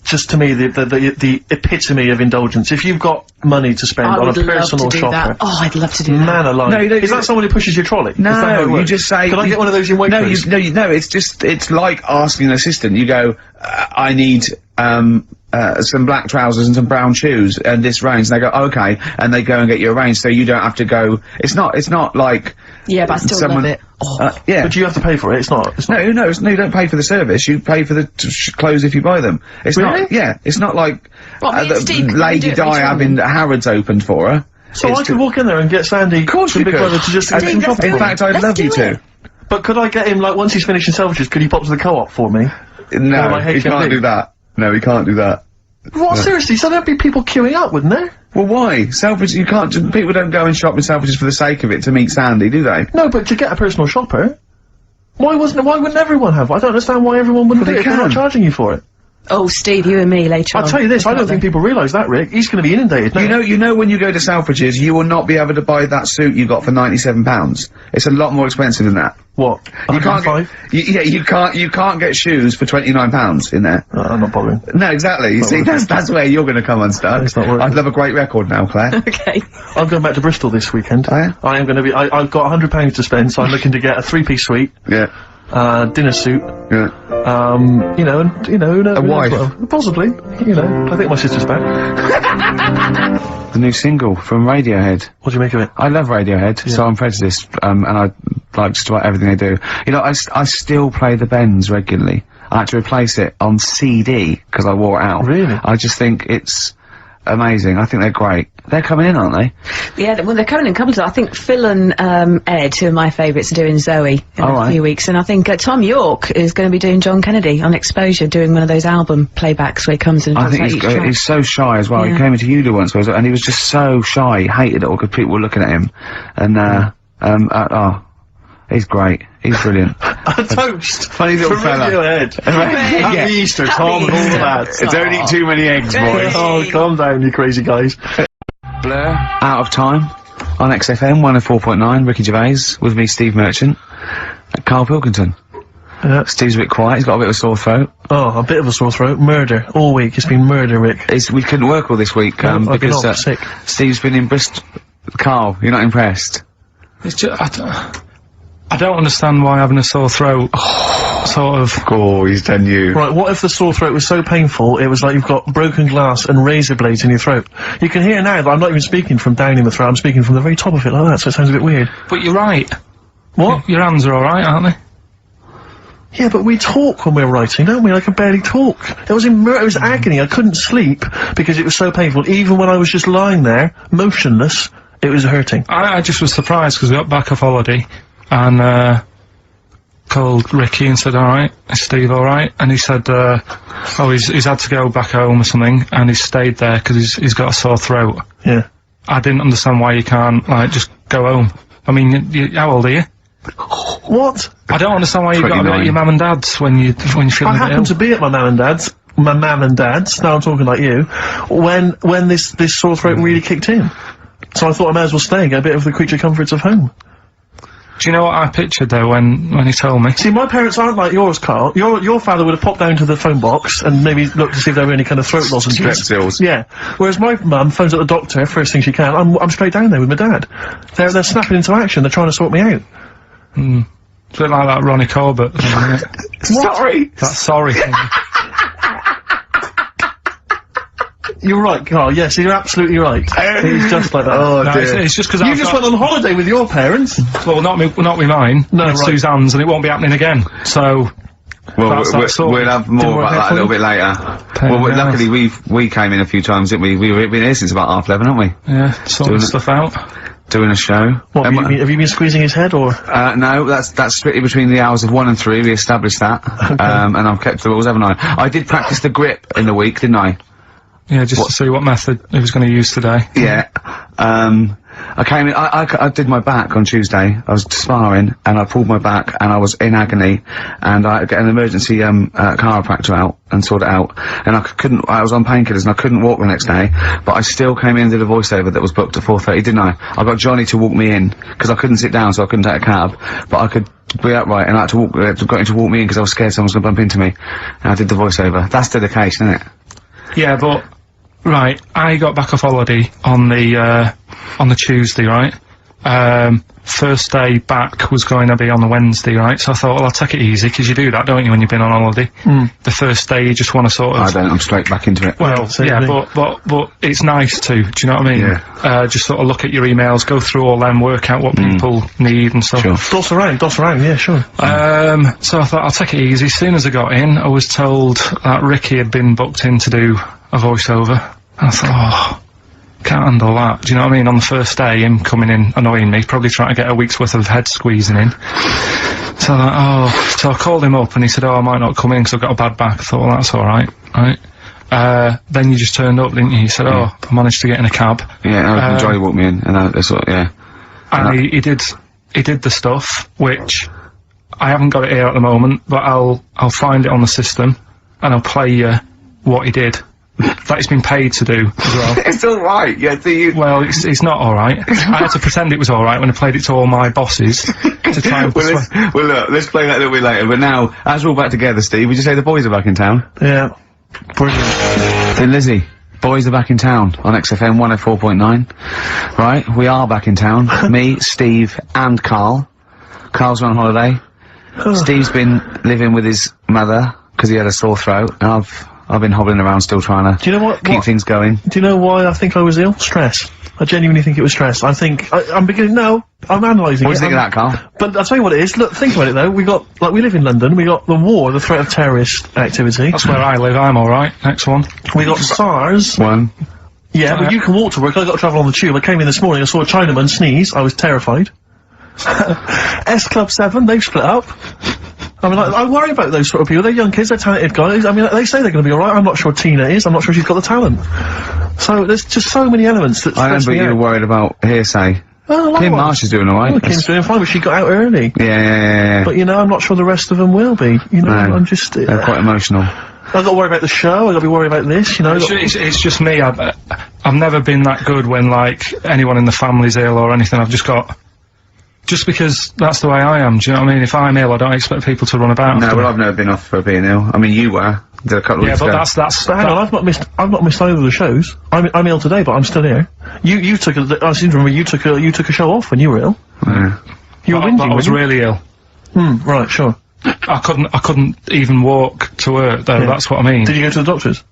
just to me the epitome of indulgence. If you've got money to spend I on a would love personal to do shopper, that. Oh, I'd love to do that. man alive. No, you don't- is that someone who pushes your trolley? Is that how it No, you works? just say. Can I get one of those in Waitrose? No, it's just, it's like asking an assistant. You go, I need, some black trousers and some brown shoes and this range. And they go, okay. And they go and get you a range so you don't have to go. It's not like. Yeah, but I still someone, love it. Oh. Yeah. But you have to pay for it. It's not. No, you don't pay for the service. You pay for the clothes if you buy them. It's Really? not. Yeah, it's not like Well, me and the Steve, can we Lady do it Di each one having Harrods opened for her. So It's I could walk in there and get Sandy Of course from you Big could. Brother to just In get some shopping for me. fact, I'd Let's love you do to. it. But could I get him, like, once he's finished in Selfridges, could he pop to the co-op for me? No, Or my he can't HMV. do that. No, he can't do that. What, seriously? So there'd be people queuing up, wouldn't there? Well, why? Selfridges, you can't, people don't go and shop in Selfridges for the sake of it to meet Sandy, do they? No, but to get a personal shopper, why wouldn't everyone have? I don't understand why everyone wouldn't Well, do they it if they're not can. charging you for it. Oh, Steve, you and me later on. I'll tell you this, I don't think people realise that, Rick. He's going to be inundated now. You know when you go to Selfridges, you will not be able to buy that suit you got for £97. It's a lot more expensive than that. What? You can't get, you can't get shoes for £29 in there. I'm not bothering. No, exactly. You see, that's where you're gonna come unstuck. It's not working. I'd love a great record now, Claire. Okay. I'm going back to Bristol this weekend. Oh, yeah? I am going to be, I've got £100 to spend, so I'm looking to get a 3-piece suite, Yeah. dinner suit, Yeah. you know, and, you know, who knows, A wife. well, possibly, you know, I think my sister's back. The new single from Radiohead. What do you make of it? I love Radiohead, so I'm prejudiced, and I like just about everything they do. You know, I still play the Bends regularly. I had to replace it on CD, because I wore it out. Really? I just think it's amazing. I think they're great. They're coming in, aren't they? Yeah, well, they're coming in a couple of times. I think Phil and Ed, who are my favourites, are doing Zoe in a few weeks. And I think Tom York is going to be doing John Kennedy on Exposure, doing one of those album playbacks where he comes in and I talks think about each track. he's so shy as well. He Yeah. came into Ulu once, and he was just so shy. He hated it all because people were looking at him. And, he's great. He's brilliant. A toast! Funny little for fella. Radiohead. Happy Easter, Tom, and all of that. Don't eat too many eggs, boys. Oh, calm down, you crazy guys. Blur, Out of Time, on XFM 104.9, Ricky Gervais, with me, Steve Merchant, Karl Pilkington. Yeah. Steve's a bit quiet, he's got a bit of a sore throat. Oh, a bit of a sore throat. Murder. All week. It's been murder, Rick. We couldn't work all this week, I've been because, off sick. Steve's been in Bristol. Karl, you're not impressed? It's just, I don't understand why having a sore throat sort of... Oh, he's done you. Right, what if the sore throat was so painful, it was like you've got broken glass and razor blades in your throat? You can hear now that I'm not even speaking from down in the throat, I'm speaking from the very top of it like that, so it sounds a bit weird. But you're right. What? Your hands are alright, aren't they? Yeah, but we talk when we're writing, don't we? I can barely talk. It was it was agony. I couldn't sleep because it was so painful. Even when I was just lying there, motionless, it was hurting. I just was surprised because we got back off holiday and called Ricky and said, alright, is Steve alright? And he said, he's had to go back home or something and he's stayed there because he's got a sore throat. Yeah. I didn't understand why you can't, like, just go home. I mean, how old are you? What? I don't understand why you've got to be at 29. your mum and dad's when you're feeling I a bit ill. happened to be at my mum and dad's, now I'm talking like you, when this sore throat really kicked in. So I thought I may as well stay and get a bit of the creature comforts of home. Do you know what I pictured though when he told me? See, my parents aren't like yours, Karl. Your father would have popped down to the phone box and maybe looked to see if there were any kind of throat lozenges. Strepsils. Yeah. Whereas my mum phones at the doctor first thing she can. I'm straight down there with my dad. They're snapping into action. They're trying to sort me out. It's a bit like that Ronnie Corbett thing, isn't it? Sorry! That sorry thing. You're right, Karl. Yes, you're absolutely right. He's just like that. Oh, No, dear. it's just because You just went on holiday with your parents. well, not with mine. No, with right. Suzanne's, and it won't be happening again. So Well, that's that sort we'll have more work about out that a for little you? bit later. Pain Well, in the luckily we came in a few times, didn't we? We've been here since about 11:30, haven't we? yeah, sorting Doing it. stuff out. Doing a show. What, have you been squeezing his head, or? No, that's strictly between the hours of 1 and 3, we established that. And I've kept the rules, haven't I? I did practice the grip in the week, didn't I? Yeah, just to see what method he was going to use today. Yeah. I came in, I did my back on Tuesday. I was sparring, and I pulled my back, and I was in agony, and I got an emergency, chiropractor out, and sorted it out, and I was on painkillers, and I couldn't walk the next day, but I still came in and did a voiceover that was booked at 4:30, didn't I? I got Johnny to walk me in, because I couldn't sit down, so I couldn't take a cab, but I could be upright, and I had to got him to walk me in, because I was scared someone was gonna bump into me, and I did the voiceover. That's dedication, isn't it? Yeah, but right, I got back off holiday on the Tuesday, right? First day back was going to be on the Wednesday, right? So I thought, well, I'll take it easy, because you do that, don't you, when you've been on holiday? The first day you just want to sort of... I don't, I'm straight back into it. Well, Same yeah, thing. but it's nice to, do you know what I mean? Yeah. Just sort of look at your emails, go through all them, work out what people need and stuff. Sure. Doss around, yeah, sure. So I thought, I'll take it easy. As soon as I got in, I was told that Ricky had been booked in to do a voiceover. I thought, can't handle that. Do you know what I mean? On the first day, him coming in annoying me, probably trying to get a week's worth of head squeezing in. So so I called him up and he said, I might not come in because I've got a bad back. I thought, well, that's alright, right? Then you just turned up, didn't you? He said, I managed to get in a cab. Yeah, Johnny walked me in, and that's what, yeah. And he did the stuff, which I haven't got it here at the moment, but I'll find it on the system and I'll play you what he did. That he's been paid to do as well. It's alright, yeah, so you... Well, it's not alright. I had to pretend it was alright when I played it to all my bosses to try and well, look, let's play that a little bit later, but now, as we're all back together, Steve, would you say the boys are back in town? Yeah. Brilliant. Then Lizzie, boys are back in town on XFM 104.9. Right, we are back in town. Me, Steve, and Karl. Karl's on holiday. Steve's been living with his mother, because he had a sore throat, and I've been hobbling around still trying to Do you know what? keep things going. Do you know why I think I was ill? Stress. I genuinely think it was stress. I think, I'm analysing it. What do you think of that, Karl? But I'll tell you what it is. Look, think about it though. We live in London. We got the war, the threat of terrorist activity. That's where I live, I'm alright. Next one. We got SARS. One. Yeah, but you can walk to work. I got to travel on the tube. I came in this morning, I saw a Chinaman sneeze. I was terrified. S Club 7, they've split up. I mean, I worry about those sort of people. They're young kids, they're talented guys. I mean, they say they're going to be alright. I'm not sure Tina is. I'm not sure she's got the talent. So, there's just so many elements that I remember you were worried about hearsay. Oh, Kim Marsh is doing alright. Oh, Kim's doing fine, but she got out early. Yeah. But, you know, I'm not sure the rest of them will be. You know, No. I'm just... They're quite emotional. I've got to worry about the show, I've got to be worried about this, you know. It's just me. I've never been that good when, like, anyone in the family's ill or anything. I've just got... Just because that's the way I am, do you know what I mean? If I'm ill, I don't expect people to run about. No, well, I've never been off for being ill. I mean, you were. Did a couple of weeks ago. Yeah, but that's... But hang on, I've not missed either of the shows. I'm ill today, but I'm still here. You took I seem to remember you took a show off when you were ill. Yeah. You were I whinging, was really ill. Right, sure. I couldn't even walk to work, though, that's what I mean. Did you go to the doctors?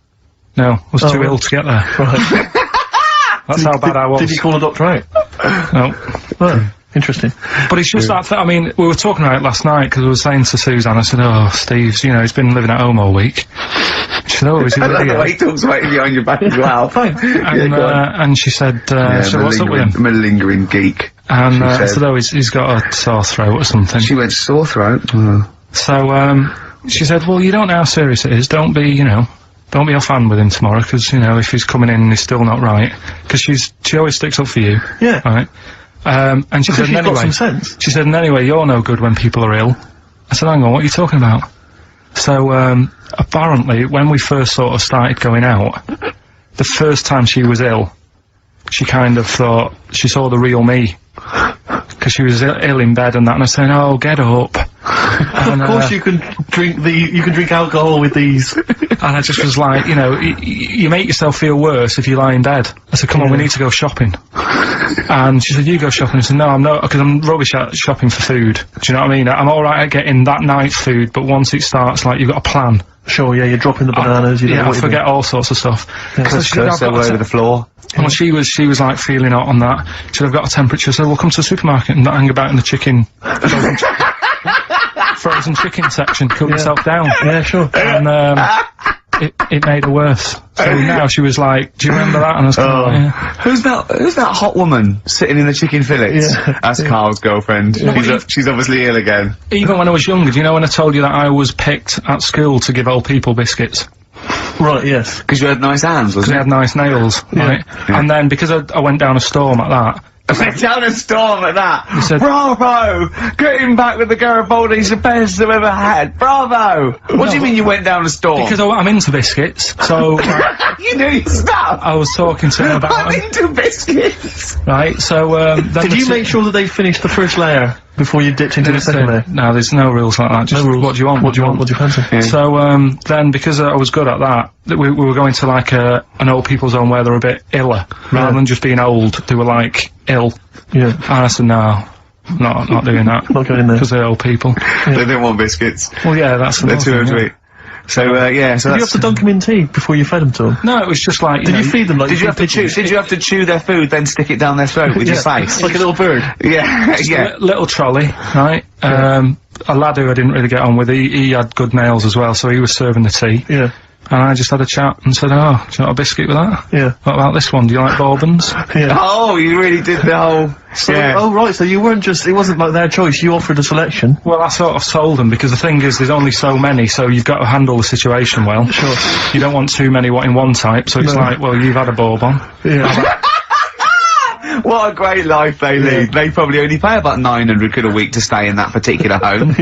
No, I was too ill to get there. Right. That's how bad I was. Did you call a doctor out? No. Oh, interesting. But it's just that, I mean, we were talking about it last night, because I was saying to Suzanne, I said, oh, Steve's, you know, he's been living at home all week. She said, oh, is he I love really the ill? way he talks right behind your back as well. Fine. And she said, so what's up with him? Malingering geek. And I said, oh, he's got a sore throat or something. She went, sore throat? So, she said, well, you don't know how serious it is. Don't be off hand with him tomorrow, because, you know, if he's coming in and he's still not right, because she always sticks up for you. Yeah. Right? And she said, She's anyway, got some sense. she said, and anyway, you're no good when people are ill. I said, hang on, what are you talking about? So, apparently, when we first sort of started going out, the first time she was ill, she kind of thought she saw the real me. Because she was ill in bed and that, and I was saying, oh, get up. And, of course you can drink alcohol with these. And I just was like, you know, you make yourself feel worse if you lie in bed. I said, come on, we need to go shopping. And she said, you go shopping. I said, no, I'm not, because I'm rubbish at shopping for food. Do you know what I mean? I'm alright at getting that night's food, but once it starts, like, you've got a plan. Sure, yeah, you're dropping the bananas, you don't know I what forget all sorts of stuff. So she said, all over the floor. Well, she was like feeling hot on that. She said, I've got a temperature, so we'll come to the supermarket and not hang about in the chicken. Frozen chicken section, cool yourself down. Yeah, sure. And, it made her worse. So now she was like, do you remember that? And I was kind of like, yeah. Who's that hot woman sitting in the chicken fillets? Yeah. That's Karl's girlfriend. She's obviously ill again. Even when I was younger, do you know when I told you that I was picked at school to give old people biscuits? Right, yes. Because you had nice hands, Because wasn't they had nice nails, right? Yeah. And then, because I went down a storm at that, Went down a storm like that. said- Bravo! Getting back with the Garibaldi's the best I've ever had. Bravo! What do you mean you went down a storm? because I'm into biscuits, so you knew your stuff. I was talking to her about I'm them, into biscuits. right? So, then Did you make sure that they finished the first layer before you dipped into the second layer? No, there's no rules like that. Just No rules. what do you want? What do you want? What do you fancy? Yeah. So, then, because I was good at that, we were going to, like, an old people's home where they're a bit iller. Rather than just being old, they were, like, ill. Yeah. And I said, no, not doing that. Not going there. Because they're old people. They didn't want biscuits. Well, yeah, that's the They're too thing, sweet. So, yeah, so Did you have to dunk them in tea before you fed them to them? No, it was just like, Did you feed them like Did you have to chew? Did you have to chew their food, then stick it down their throat with your face? Like a little bird. Yeah, yeah. little trolley, right? A lad who I didn't really get on with, he had good nails as well, so he was serving the tea. Yeah. And I just had a chat and said, oh, do you want a biscuit with that? Yeah. What about this one? Do you like bourbons? Yeah. Oh, you really did the whole. So, yeah. oh right, so you weren't just, it wasn't like their choice, you offered a selection. Well, I sort of sold them, because the thing is, there's only so many, so you've got to handle the situation well. Sure. You don't want too many in one type, so it's No. like, well, you've had a bourbon. Yeah. What a great life they lead. They probably only pay about 900 quid a week to stay in that particular home.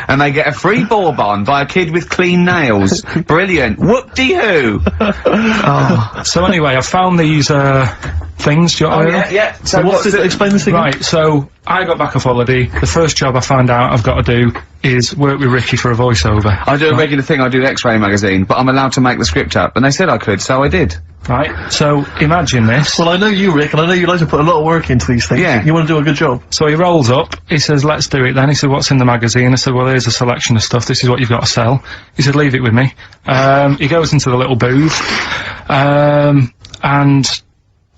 And they get a free bourbon by a kid with clean nails. Brilliant. Whoop-de-hoo. So anyway, I found these, things, do you want to yeah. So what's it? Explain this again. Right, so I got back off holiday. The first job I found out I've got to do is work with Ricky for a voiceover. I do a regular thing, I do X-Ray magazine, but I'm allowed to make the script up. And they said I could, so I did. Right, so imagine this. Well, I know you, Rick, and I know you like to put a lot of work into these things. Yeah. You want to do a good job. So he rolls up, he says, let's do it then. He said, what's in the magazine? I said, well, here's a selection of stuff, this is what you've got to sell. He said, leave it with me. He goes into the little booth, and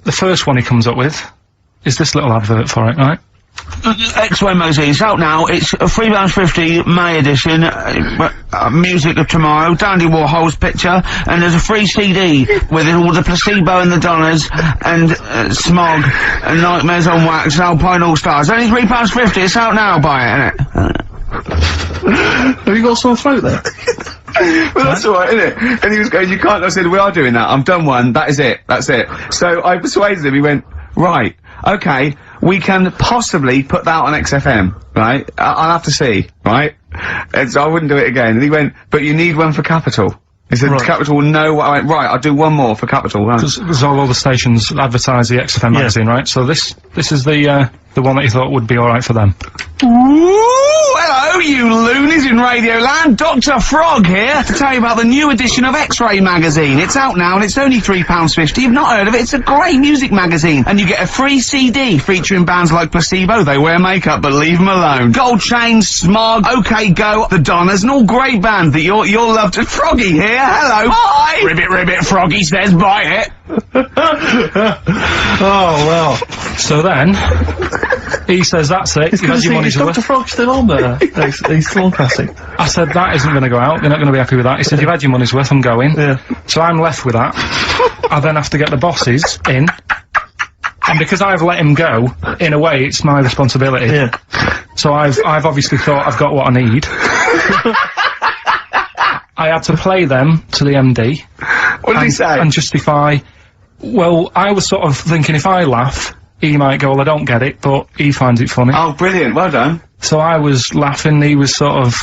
the first one he comes up with is this little advert for it, right? X-Ray magazine, it's out now, it's £3.50 May edition, music of tomorrow, Dandy Warhol's picture, and there's a free CD with all the Placebo and the Donners, and Smog, and Nightmares on Wax, and Alpine All-Stars. Only £3.50, it's out now, buy it, innit? Have you got a sore throat there? Well, that's alright, isn't it? And he was going, you can't, I said, we are doing that, I've done one, that is it, that's it. So I persuaded him, he went, right, okay, we can possibly put that on XFM, right? I'll have to see, right? And so I wouldn't do it again. And he went, but you need one for Capital. He said, Capital will know what I went, right, I'll do one more for Capital. Because all the stations advertise the XFM magazine, right? So this is the one that you thought would be alright for them. Ooh, hello, you loonies in Radioland. Dr. Frog here to tell you about the new edition of X-Ray magazine. It's out now and it's only £3.50. You've not heard of it? It's a great music magazine. And you get a free CD featuring bands like Placebo. They wear makeup, but leave them alone. Gold Chain, Smog, OK Go, The Donners, and all great bands that you'll love to. Froggy here. Hello. Bye. Ribbit, ribbit. Froggy says buy it. Oh, well. So then, he says, that's it, you've had your money's Is worth. Dr. Frog still on there? He's still on classic. I said, that isn't going to go out, they're not going to be happy with that. He said, you've had your money's worth, I'm going. Yeah. So I'm left with that. I then have to get the bosses in. And because I've let him go, in a way, it's my responsibility. Yeah. So I've obviously thought I've got what I need. I had to play them to the MD. What did he say? And justify. Well, I was sort of thinking if I laugh, he might go, well, I don't get it, but he finds it funny. Oh, brilliant. Well done. So I was laughing, he was sort of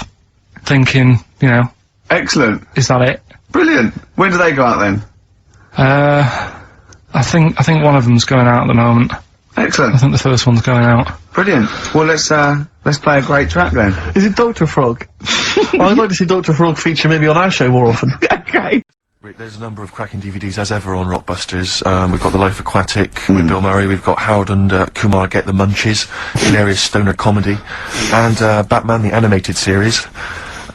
thinking, you know. Excellent. Is that it? Brilliant. When do they go out then? I think one of them's going out at the moment. Excellent. I think the first one's going out. Brilliant. Well, let's play a great track then. Is it Dr. Frog? I'd like to see Dr. Frog feature maybe on our show more often. Okay. There's a number of cracking DVDs, as ever, on Rockbusters. We've got The Life Aquatic with Bill Murray, we've got Howard and Kumar Get the Munchies, hilarious stoner comedy, and Batman the Animated Series.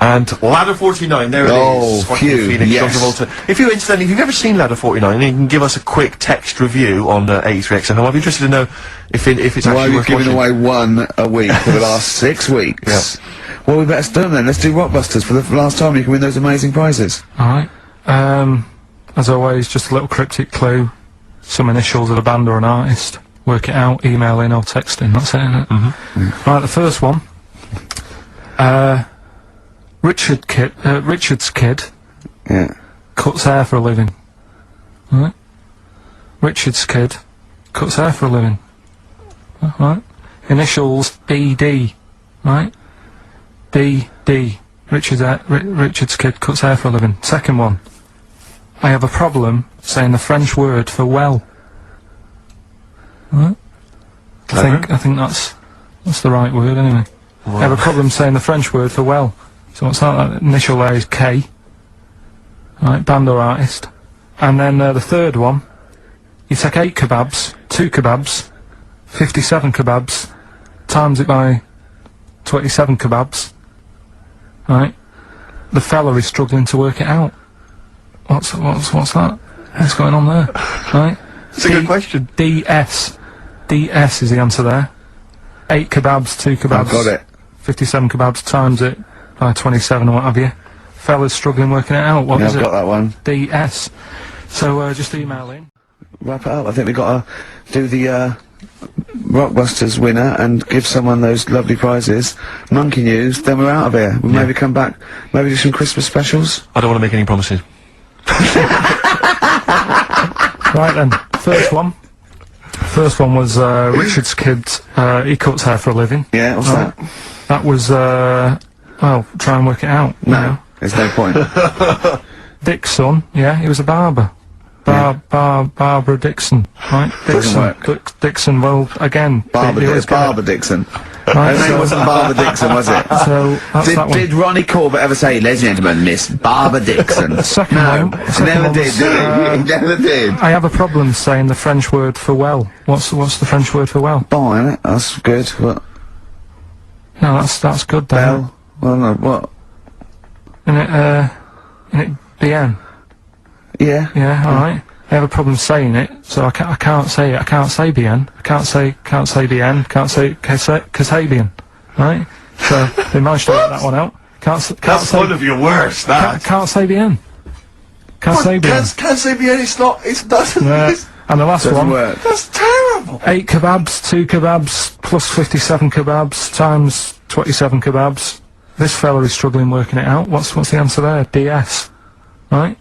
And Ladder 49, there it is. Phew, Phoenix, yes. John Travolta. If you, incidentally, if you've never seen Ladder 49, you can give us a quick text review on 83XFM. I'd be interested to know if it's Why actually are worth we giving watching. away one a week for the last 6 weeks? Yeah. Well, we better start then. Let's do Rockbusters for the last time. You can win those amazing prizes. Alright. As always, just a little cryptic clue. Some initials of a band or an artist. Work it out, email in or text in, that's it, isn't it? Right, the first one. Richard's kid. Yeah. Cuts hair for a living. Right? Richard's kid cuts hair for a living. Right? Initials ED. Right? D. Richard's kid cuts hair for a living. Second one. I have a problem saying the French word for well. Right? I think that's the right word anyway. Wow. I have a problem saying the French word for well. So what's that? That initial there is K. Right, band or artist. And then the third one, you take 8 kebabs, 2 kebabs, 57 kebabs, times it by 27 kebabs. Right? The fella is struggling to work it out. What's that? What's going on there? Right? It's a good question. DS is the answer there. 8 kebabs, 2 kebabs. I've got it. 57 kebabs times it by 27 or what have you. Fella's struggling working it out. What is it? I've got that one. DS. So, just email in. Wrap it up. I think we've got to do the Rockbusters winner and give someone those lovely prizes. Monkey News, then we're out of here. We'll maybe come back, maybe do some Christmas specials. I don't want to make any promises. Right then, first one. First one was Richard's kid. He cuts hair for a living. Yeah, what's that? That was well, try and work it out. No, there's no point. Dick's son, yeah, he was a barber. Barbara Dixon, right? Dixon, well, again... Barbara Dixon. Right, Her name wasn't Barbara Dixon, was it? So, that's that one. Did Ronnie Corbett ever say, ladies and gentlemen, Miss Barbara Dixon? Second one Never did, was, did he? He never did. I have a problem saying the French word for well. What's the French word for well? Bon, innit? That's good. What? No, that's good, then. Bell? Well, no, what? Isn't it bien? Yeah. Yeah, alright. I have a problem saying it, so I can't say it. I can't say bien. I can't say bien. Can't say Kasabian. Right? So they managed to work that one out. That's say, one of your worst. That. Can't say bien. Can't say bien. Can't say bien. It's not. It doesn't. And the last one. Work. That's terrible. 8 kebabs, 2 kebabs, plus 57 kebabs times 27 kebabs. This fella is struggling working it out. What's the answer there? DS. Right?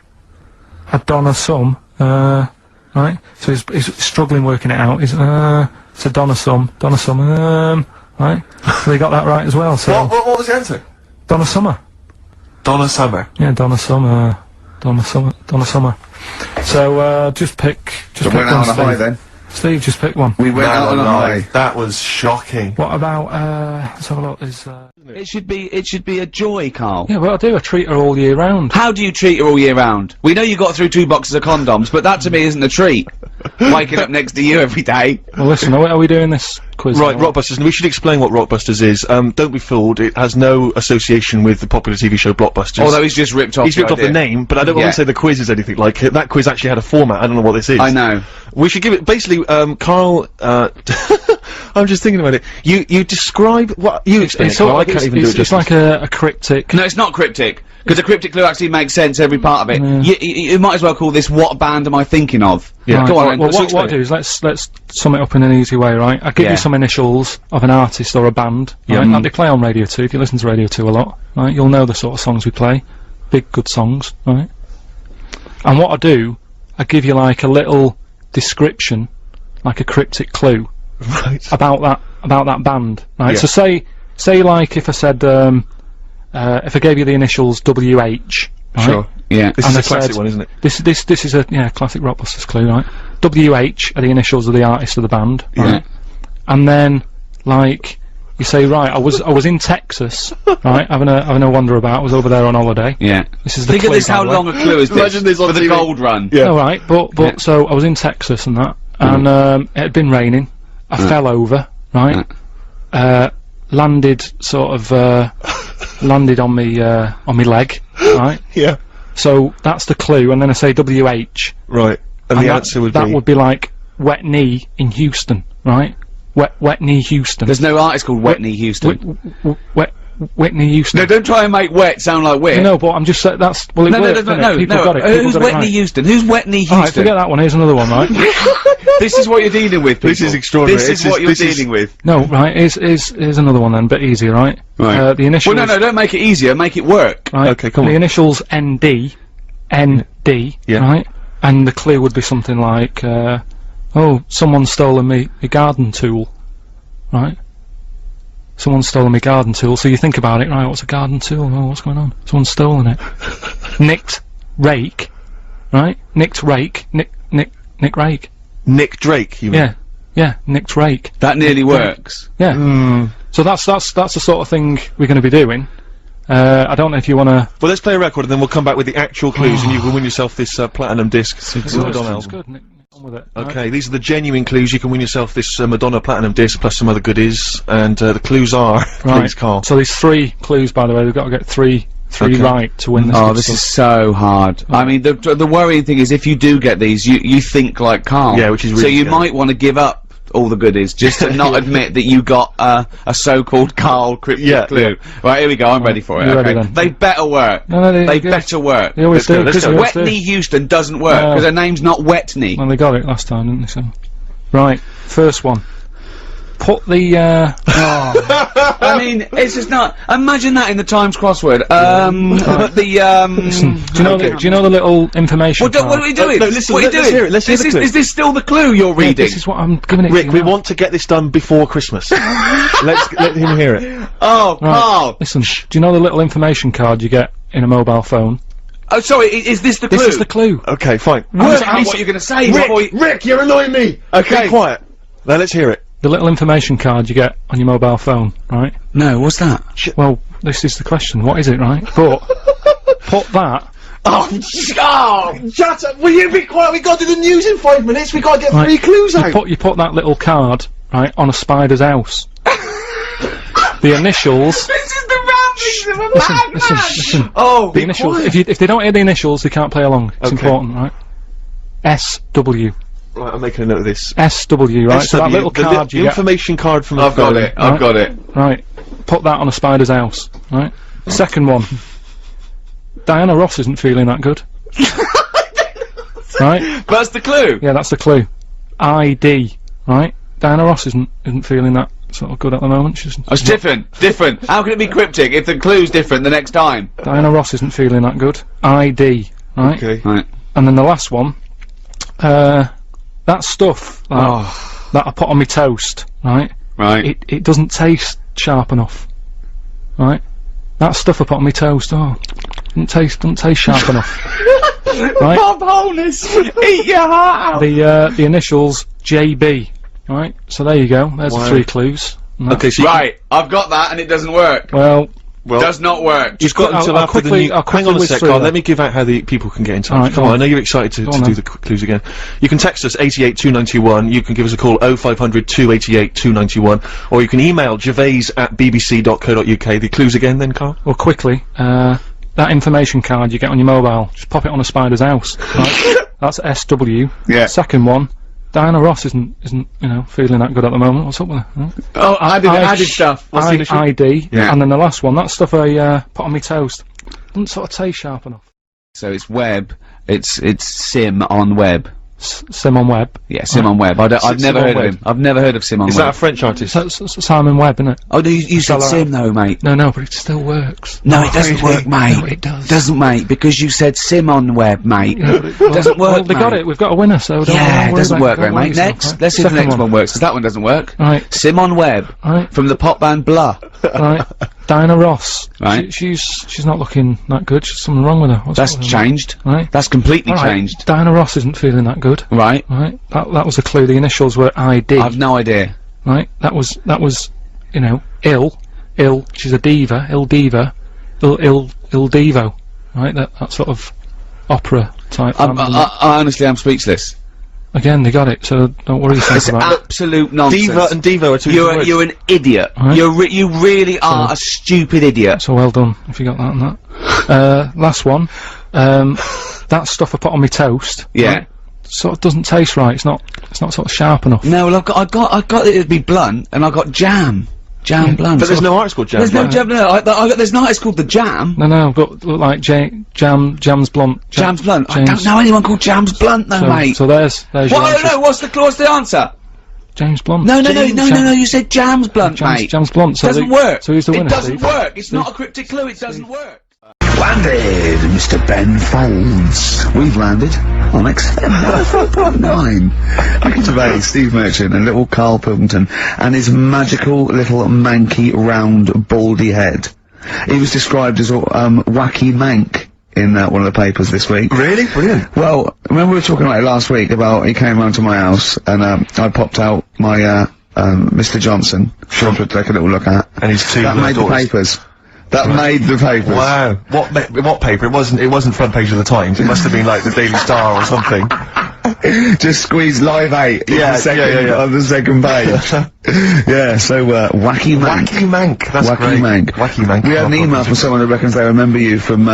A Donna sum. Right? So he's struggling working it out. It's a Donna sum. Right? So they got that right as well, so... What was the answer? Donna Summer. Donna Summer. Yeah, Donna Summer. So, just pick So one, went out on a high Steve. then. Steve, just pick one. We went out on a high. That was shocking. What about, let's have a look, It should be a joy, Karl. Yeah, well, I do. I treat her all year round. How do you treat her all year round? We know you got through 2 boxes of condoms, but that to me isn't a treat. Waking up next to you every day. Well, listen, are we doing this quiz? Right, Rockbusters, and we should explain what Rockbusters is. Don't be fooled, it has no association with the popular TV show Blockbusters. Although he's just ripped off He's ripped off the name, but I don't want to say the quiz is anything like it. That quiz actually had a format, I don't know what this is. I know. We should give it, basically, Karl, I'm just thinking about it. You describe what, you explain it, Karl, I can't even do it It's like a cryptic... No, it's not cryptic. Because a cryptic clue actually makes sense, every part of it. You might as well call this, what band am I thinking of? Yeah. Right, Go on, well, what I do is, let's sum it up in an easy way, right? I give you some initials of an artist or a band, right? Like they play on Radio 2, if you listen to Radio 2 a lot, right? You'll know the sort of songs we play. Big, good songs, right? And what I do, I give you like a little description, like a cryptic clue, Right. about that band, right? So say like if I said, if I gave you the initials WH, right? Sure. Yeah. This is a classic one, isn't it? This is a classic Rockbusters clue, right? WH are the initials of the artist of the band, right? And then like you say, right, I was in Texas, right, having a wander about. I was over there on holiday. Yeah. This is the Think clue, of this, by how the way. long a clue is this? Imagine this on for the TV. gold run. Yeah. All right, but so I was in Texas and that, and it had been raining. I fell over, right? Landed sort of landed on me leg, right? Yeah. So that's the clue, and then I say WH. Right. And the that, answer would that be... would be like wet knee in Houston, right? Wet knee Houston. There's no artist called Whitney Houston. Whitney Houston. No, don't try and make wet sound like wit. No, but I'm just saying that's well. It worked, didn't it? People got it. People Who's got it Whitney right. Houston? Who's Whitney Houston? Alright, forget that one. Here's another one, right? This is what you're dealing with, people. This is extraordinary. This is what you're dealing with. No, right. Here's another one then, bit easier, right? Right. The initials. Well, no, don't make it easier. Make it work. Right. Okay, come on. The initials ND, Yeah. right? And the clue would be something like, oh, someone's stolen me garden tool, right? Someone's stolen me garden tool. So you think about it, right? What's a garden tool? Oh, what's going on? Someone's stolen it. Nicked rake, right? Nicked rake. Nick rake. Nick Drake, you mean? Yeah. Nicked rake. That nearly works. Yeah. So that's the sort of thing we're going to be doing. I don't know if you want to. Well, let's play a record and then we'll come back with the actual clues and you can win yourself this platinum disc. Madonna album. Good. Nick, on with it. Okay, these are the genuine clues. You can win yourself this Madonna platinum disc plus some other goodies. And the clues are, please, Karl. So there's 3 clues, by the way. We've got to get three Okay. right to win this. Oh, good this stuff. is so hard. I mean, the worrying thing is if you do get these, you think like Karl. Yeah, which is so really you scary. might want to give up all the goodies just to not admit that you got a so-called Karl cryptic clue. Right, here we go. I'm ready for it. You're Okay. ready then. They better work. No, they better work. They always do. let's go. Whitney Houston doesn't work because her name's not Wetney. Well, they got it last time, didn't they? So, right, first one. put the, I mean, it's just not. Imagine that in the Times crossword. Put the listen, do you know the little information What are we doing? No, listen, what are you let's doing? hear it, let's hear the clue. Is this still the clue you're reading? This is what I'm giving it Rick, to we you now. want to get this done before Christmas. Let him hear it. Oh, Right, Karl. listen, do you know the little information card you get in a mobile phone? Oh, sorry. Is this the clue? This is the clue. Okay, fine. What you're gonna say? Rick, you're annoying me. Okay. Be quiet. Now let's hear it. The little information card you get on your mobile phone, right? No, what's that? Well, this is the question. What is it, right? But put that. Oh, Shut up! Will you be quiet? We got to do the news in 5 minutes. We got to get Right. 3 clues out. You put that little card right on a spider's house. The initials. This is the ramblings of a madman. Listen. Oh, The initials. If they don't hear the initials, they can't play along. It's Okay. important, right? SW. Right, I'm making a note of this. SW, right? So that SW, little card the you get. information card from the I've got phone. it. I've got it. Right. Put that on a spider's house, right? Second one. Diana Ross isn't feeling that good. Right? That's the clue. Yeah, that's the clue. ID, right? Diana Ross isn't feeling that sort of good at the moment. It's different. Different. How can it be cryptic if the clue's different the next time? Diana Ross isn't feeling that good. ID, right? Okay. Right. And then the last one, that stuff that I put on my toast, right? Right. It doesn't taste sharp enough, right? That stuff I put on my toast, doesn't taste sharp enough, right? Bob Holness, eat your heart out. The initials JB, right? So there you go. There's the 3 clues. And Okay, so Right. I've got that, and it doesn't work. Well, Does not work. you've got until I'll after the quickly- new. I'll Hang on a quickly sec, whiz through Karl. that. Let me give out how the people can get in touch. Alright, Come go on, on. I know you're excited to Go on do then. the clues again. You can text us 882921. You can give us a call 0500 288 291, or you can email gervais@bbc.co.uk. The clues again, then, Karl. Well, quickly, that information card you get on your mobile, just pop it on a spider's house. Right? That's SW. Yeah. Second one, Diana Ross isn't feeling that good at the moment. What's up with her? Huh? Oh, added stuff. What's the initial? ID. Yeah. And then the last one, that stuff I put on my toast, doesn't sort of taste sharp enough. So it's web. It's sim on web. Sim on Web. Yeah, sim on web. I've never Simon heard of Webb. him. I've never heard of sim on Is web. that a French artist? So Simon Webb, isn't it? Oh, no, you said Spell sim though, mate. No, but it still works. No, it doesn't work, mate. No, it does. Doesn't, mate, because you said sim on web, mate. Doesn't work, Well, they got mate. it. We've got a winner, so don't Yeah, worry it doesn't about work, don't right, worry mate. yourself, Next, right? let's see if the Second next one works, because that one doesn't work. Right. Sim on web, Right. from the pop band Blah. Right. Diana Ross. Right. She's not looking that good. There's something wrong with her. What's That's up with her? changed. Right. That's completely All right. changed. Diana Ross isn't feeling that good. Right. Right. That was a clue. The initials were ID. I've no idea. Right. That was ill. She's a diva. Ill diva. Ill divo. Right. That sort of opera type. family. I honestly am speechless. Again, they got it. So don't worry yourself It's about it. absolute nonsense. Diva and Devo are two different words. You're an idiot. Right. You really are a stupid idiot. So well done if you got that and that. Last one. That stuff I put on my toast. Yeah. Right, sort of doesn't taste right. It's not sort of sharp enough. No, well, I got it to be blunt, and I got jam blunt. But there's no artist called Jam. There's no jam. No, there's an artist called the Jam. No, but look like Jam's Blunt. Jam's blunt. I James- don't know anyone called Jam's blunt, though, mate. So there's your What? answer. No, what's the answer? James Blunt. No. You said Jam's blunt, mate. James Blunt. So Doesn't the- work. So who's the winner? It doesn't Steve? work. It's not a cryptic clue. It doesn't work. Landed, Mr. Ben Folds. We've landed on XFM 104.9. Ricky Gervais, Steve Merchant, and little Karl Pilkington, and his magical little manky, round, baldy head. He was described as wacky mank in one of the papers this week. Really? Brilliant. Well, remember we were talking about it last week about he came round to my house and I popped out my Mr. Johnson to take a little look at. And his two That made the daughters. papers. That made the papers. Wow. What paper? It wasn't front page of the Times. It must have been like the Daily Star or something. Just squeeze Live 8 in Yeah, the second, yeah. on the second page. Yeah, so wacky mank. Wacky Mank. That's Wacky great. Mank. Wacky Mank. We had an email from someone who reckons they remember you from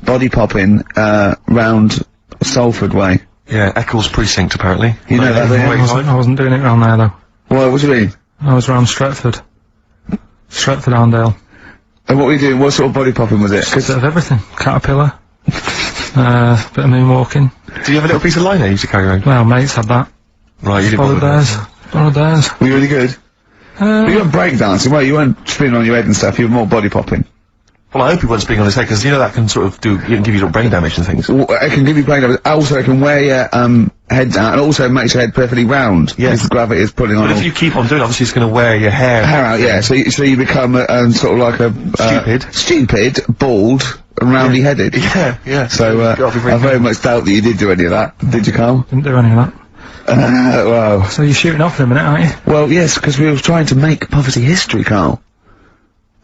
body popping round Salford way. Yeah, Eccles Precinct apparently. You know that, Wait, yeah? I wasn't doing it round there though. Well, what do you mean? I was round Stretford. Stretford Arndale. And what were you doing? What sort of body popping was it? A bit of everything. Caterpillar. Bit of moonwalking. Do you have a little piece of liner you used to carry around? Well, mates had that. Right, you didn't Borrowed bother with that. theirs. Were you really good? But you weren't breakdancing, well, you weren't spinning on your head and stuff, you were more body popping. Well, I hope he wasn't spinning on his head, because you know that can sort of give you little brain damage and things. Well, it can give you brain damage. Also, it can wear your head down, and also it makes your head perfectly round. Yeah. Because the gravity is pulling on. But if you keep on doing it, obviously it's going to wear your hair out, yeah. So you become sort of like a stupid, bald, and roundy-headed. Yeah. So I very much doubt that you did do any of that. Did you, Carl? Didn't do any of that. Well. So you're shooting off in a minute, aren't you? Well, yes, because we were trying to make poverty history, Carl.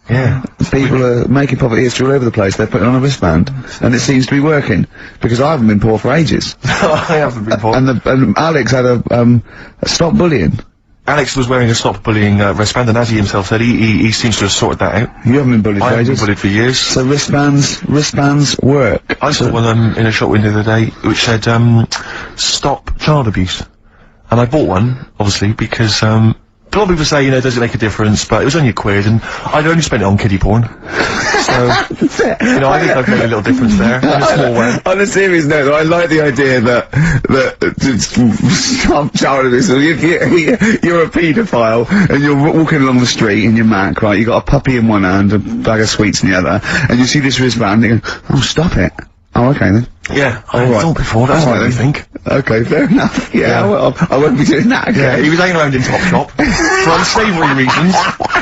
Yeah. People are making poverty history all over the place. They're putting on a wristband, and it seems to be working. Because I haven't been poor for ages. I haven't been poor. And Alex had a stop bullying. Alex was wearing a stop bullying wristband, and as he himself said, he seems to have sorted that out. You haven't been bullied for I haven't ages. been bullied for years. So wristbands work. I saw one in a shop window the other day which said stop child abuse, and I bought one obviously because a lot of people say, you know, does it make a difference, but it was only £1, and I'd only spent it on kiddie porn. So, you know, I think I've made a little difference there, in a small way. On a serious note, though, I like the idea that stop child abuse. If you're a paedophile, and you're walking along the street in your Mac, right, you got a puppy in one hand, a bag of sweets in the other, and you see this wristband, and you go, oh, stop it. Oh, okay then. Yeah, I thought before, that's what I think. Okay, fair enough. Yeah, well, I won't be doing that again. Yeah, he was hanging around in Topshop for unsavoury reasons.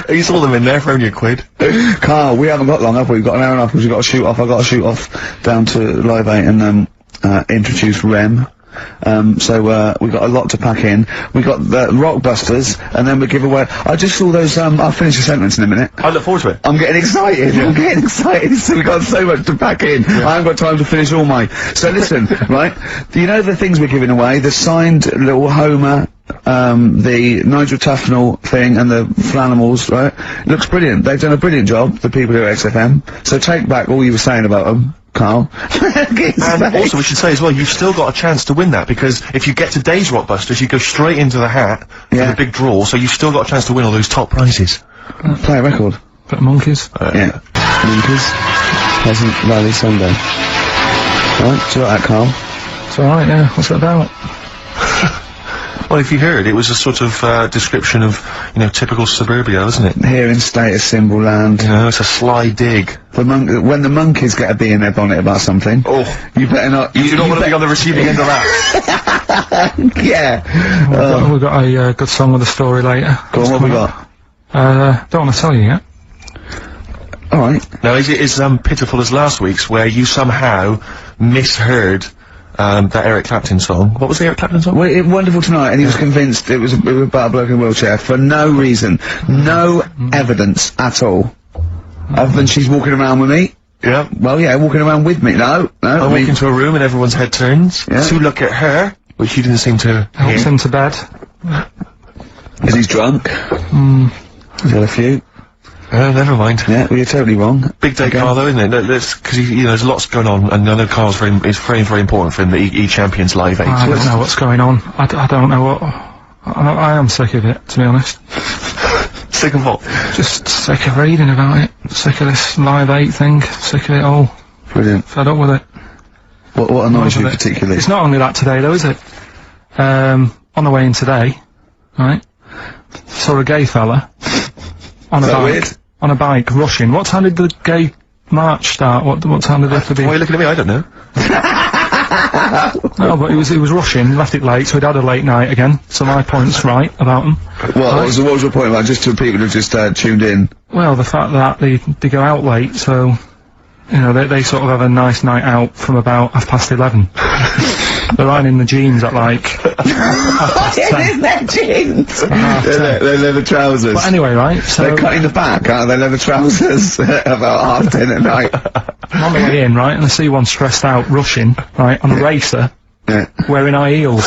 He saw them in there for only £1. Carl, we haven't got long, have we? We've got an hour and a half because we've got to shoot off. I've got to shoot off down to Live 8 and introduce Rem. So we've got a lot to pack in. We got the Rockbusters, and then we give away. I just saw those. I'll finish the sentence in a minute. I look forward to it. I'm getting excited. Yeah. I'm getting excited. So we've got so much to pack in. I haven't got time to finish all my. So listen, right? Do you know the things we're giving away? The signed little Homer. The Nigel Tufnell thing and the Flanimals, right? Looks brilliant. They've done a brilliant job, the people here at XFM. So take back all you were saying about them, Carl. And also we should say as well, you've still got a chance to win that, because if you get today's Rockbusters, you go straight into the hat for the big draw, so you've still got a chance to win all those top prizes. Play a record. Bit of Monkeys. Yeah. Monkeys. Pleasant Valley Sunday. Right, do you like that, Carl? It's alright, yeah. What's it about? Well, if you heard, it was a sort of description of, you know, typical suburbia, isn't it? Here in status symbol land. You know, it's a sly dig. When the monkeys get a bee in their bonnet about something, you better not. You do not want to be on the receiving end of that. Yeah. We've got a good song with a story later. Go on, what we got? Don't want to tell you yet. Alright. Now, is it as pitiful as last week's, where you somehow misheard that Eric Clapton song? What was the Eric Clapton song? Well, Wonderful Tonight, and he was convinced it was about a bloke in a wheelchair for no reason. No evidence at all. Other than she's walking around with me. Yeah. Well, yeah, walking around with me. No. I walk into a room and everyone's head turns to look at her, which you didn't seem to Helps hear. him to bed. Is he drunk? He's had a few. Never mind. Yeah, well, you're totally wrong. Big day, Karl, though, isn't it? Because you know, there's lots going on, and I know Karl's it's very, very important for him that he champions Live 8. I don't know what's going on. I don't know what. I am sick of it, to be honest. Sick of what? Just sick of reading about it. Sick of this Live 8 thing. Sick of it all. Brilliant. Fed up with it. What annoys you particularly? It's not only that today, though, is it? On the way in today, right? Saw a gay fella on a bike. Weird? On a bike, rushing. What time did the gay march start? What time did it have to be? Why are you looking at me? I don't know. No, but he was rushing, left it late, so he'd had a late night again. So my point's right about him. What was your point about, just to people who just tuned in? Well, the fact that they go out late, so, you know, they sort of have a nice night out from about 11:30. They're ironing the jeans at like 10:30. Their jeans! They're leather trousers. But anyway, right, so... They're cutting the back, aren't they? Leather trousers about 10:30 at night. I'm on the way in, right, and I see one stressed out, rushing, right, on a racer, wearing high heels.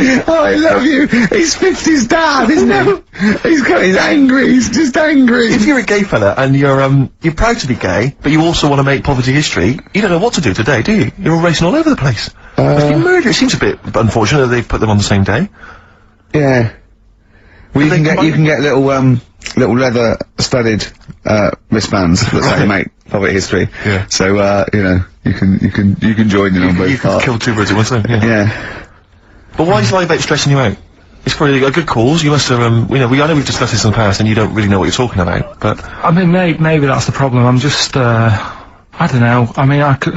Oh, I love you. He's 50's dad, isn't he? He's angry. He's just angry. If you're a gay fella and you're proud to be gay, but you also want to make poverty history, you don't know what to do today, do you? You're all racing all over the place. Must be murder. It seems a bit unfortunate that they've put them on the same day. Yeah. Well, you can get little leather studded wristbands that say make poverty history. Yeah. So you know, you can join in on both You can parts. kill two birds with one stone. Yeah. Yeah. But why is Live 8 stressing you out? It's probably a good cause. You must have, you know, I know we've discussed this in the past, and you don't really know what you're talking about, but... I mean, maybe that's the problem. I'm just, I don't know. I mean, I could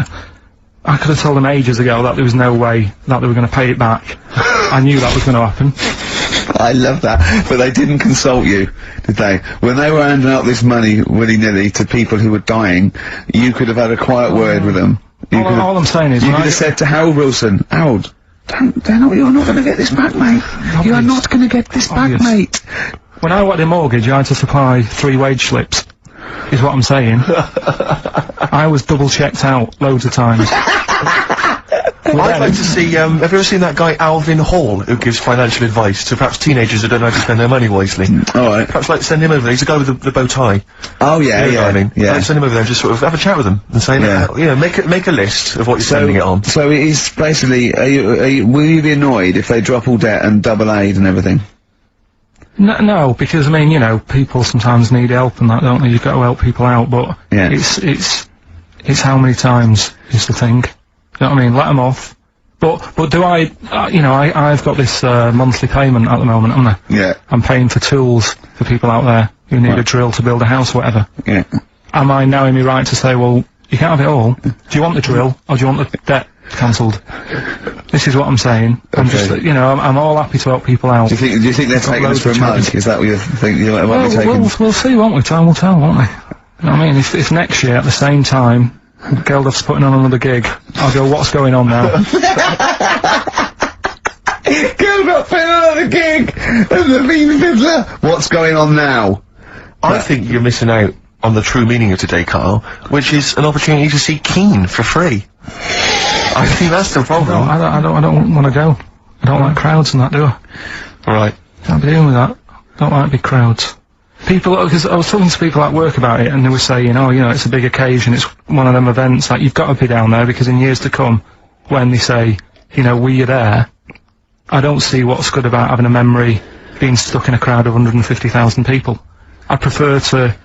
have told them ages ago that there was no way that they were going to pay it back. I knew that was going to happen. I love that. But they didn't consult you, did they? When they were handing out this money willy-nilly to people who were dying, you could have had a quiet word with them. All I'm saying is... You could have said to Harold Wilson, Harold, you're not going to get this back, mate. You are not going to get this back, mate. When I wanted a mortgage, I had to supply 3 wage slips, is what I'm saying. I was double checked out loads of times. I'd like to see, have you ever seen that guy Alvin Hall, who gives financial advice to perhaps teenagers who don't know how to spend their money wisely? Alright. Perhaps like send him over there. He's a guy with the bow tie. Oh yeah, You know what I mean? yeah. Like, send him over there and just sort of have a chat with him and say, you know, make a list of what you're spending it on. So it is basically, will you be annoyed if they drop all debt and double aid and everything? No, because I mean, you know, people sometimes need help and that, don't they? You've got to help people out, but Yeah. it's how many times is the thing. You know what I mean? Let them off. But do I, you know, I've got this monthly payment at the moment, haven't I? Yeah. I'm paying for tools for people out there who need a drill to build a house or whatever. Yeah. Am I now in my right to say, well, you can't have it all? Do you want the drill, or do you want the debt cancelled? This is what I'm saying. I'm just, you know, I'm all happy to help people out. Do you think they're taking us for a mug? Is that what you think you might be taking? We'll see, won't we? Time will tell, won't we? You know what I mean? If next year at the same time, Geldof's putting on another gig, I'll go, what's going on now? Geldof putting on another gig! And the Bean Fiddler! What's going on now? I think you're missing out on the true meaning of today, Carl, which is an opportunity to see Keane for free. I think that's the problem. No, I don't want to go. I don't like crowds and that, do I? Right. Can't be dealing with that. Don't like big crowds. People, because I was talking to people at work about it, and they were saying, oh, you know, it's a big occasion, it's one of them events, like, you've got to be down there, because in years to come, when they say, you know, we are there, I don't see what's good about having a memory being stuck in a crowd of 150,000 people. I prefer to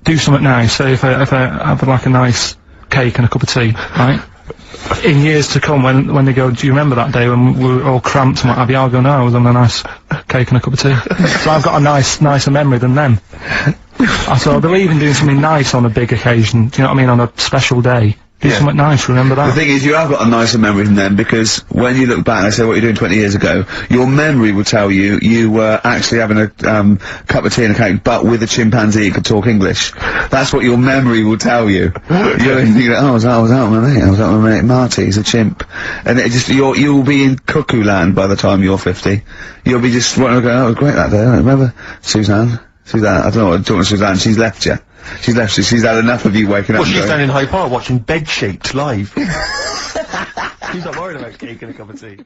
do something nice. Say if I have like a nice cake and a cup of tea, right? In years to come, when they go, do you remember that day when we were all cramped and what have you? I'll go, no, I was on a nice cake and a cup of tea. So I've got a nicer memory than them. So I believe in doing something nice on a big occasion. Do you know what I mean? On a special day. Do something nice, remember that? The thing is, you have got a nicer memory than them, because when you look back and say what you're doing 20 years ago, your memory will tell you you were actually having a cup of tea and a cake, but with a chimpanzee who could talk English. That's what your memory will tell you. You're thinking, oh, I was out with my mate, Marty, he's a chimp. And it just, you'll be in cuckoo land by the time you're 50. You'll be just wanting to go, oh, it was great that day, remember? Suzanne, I don't know what I'm talking to Suzanne, she's left you. She's left you, she's had enough of you waking up. Well, she's down in Hyde Park watching Bed Shaped live. She's not worried about cake and a cup of tea.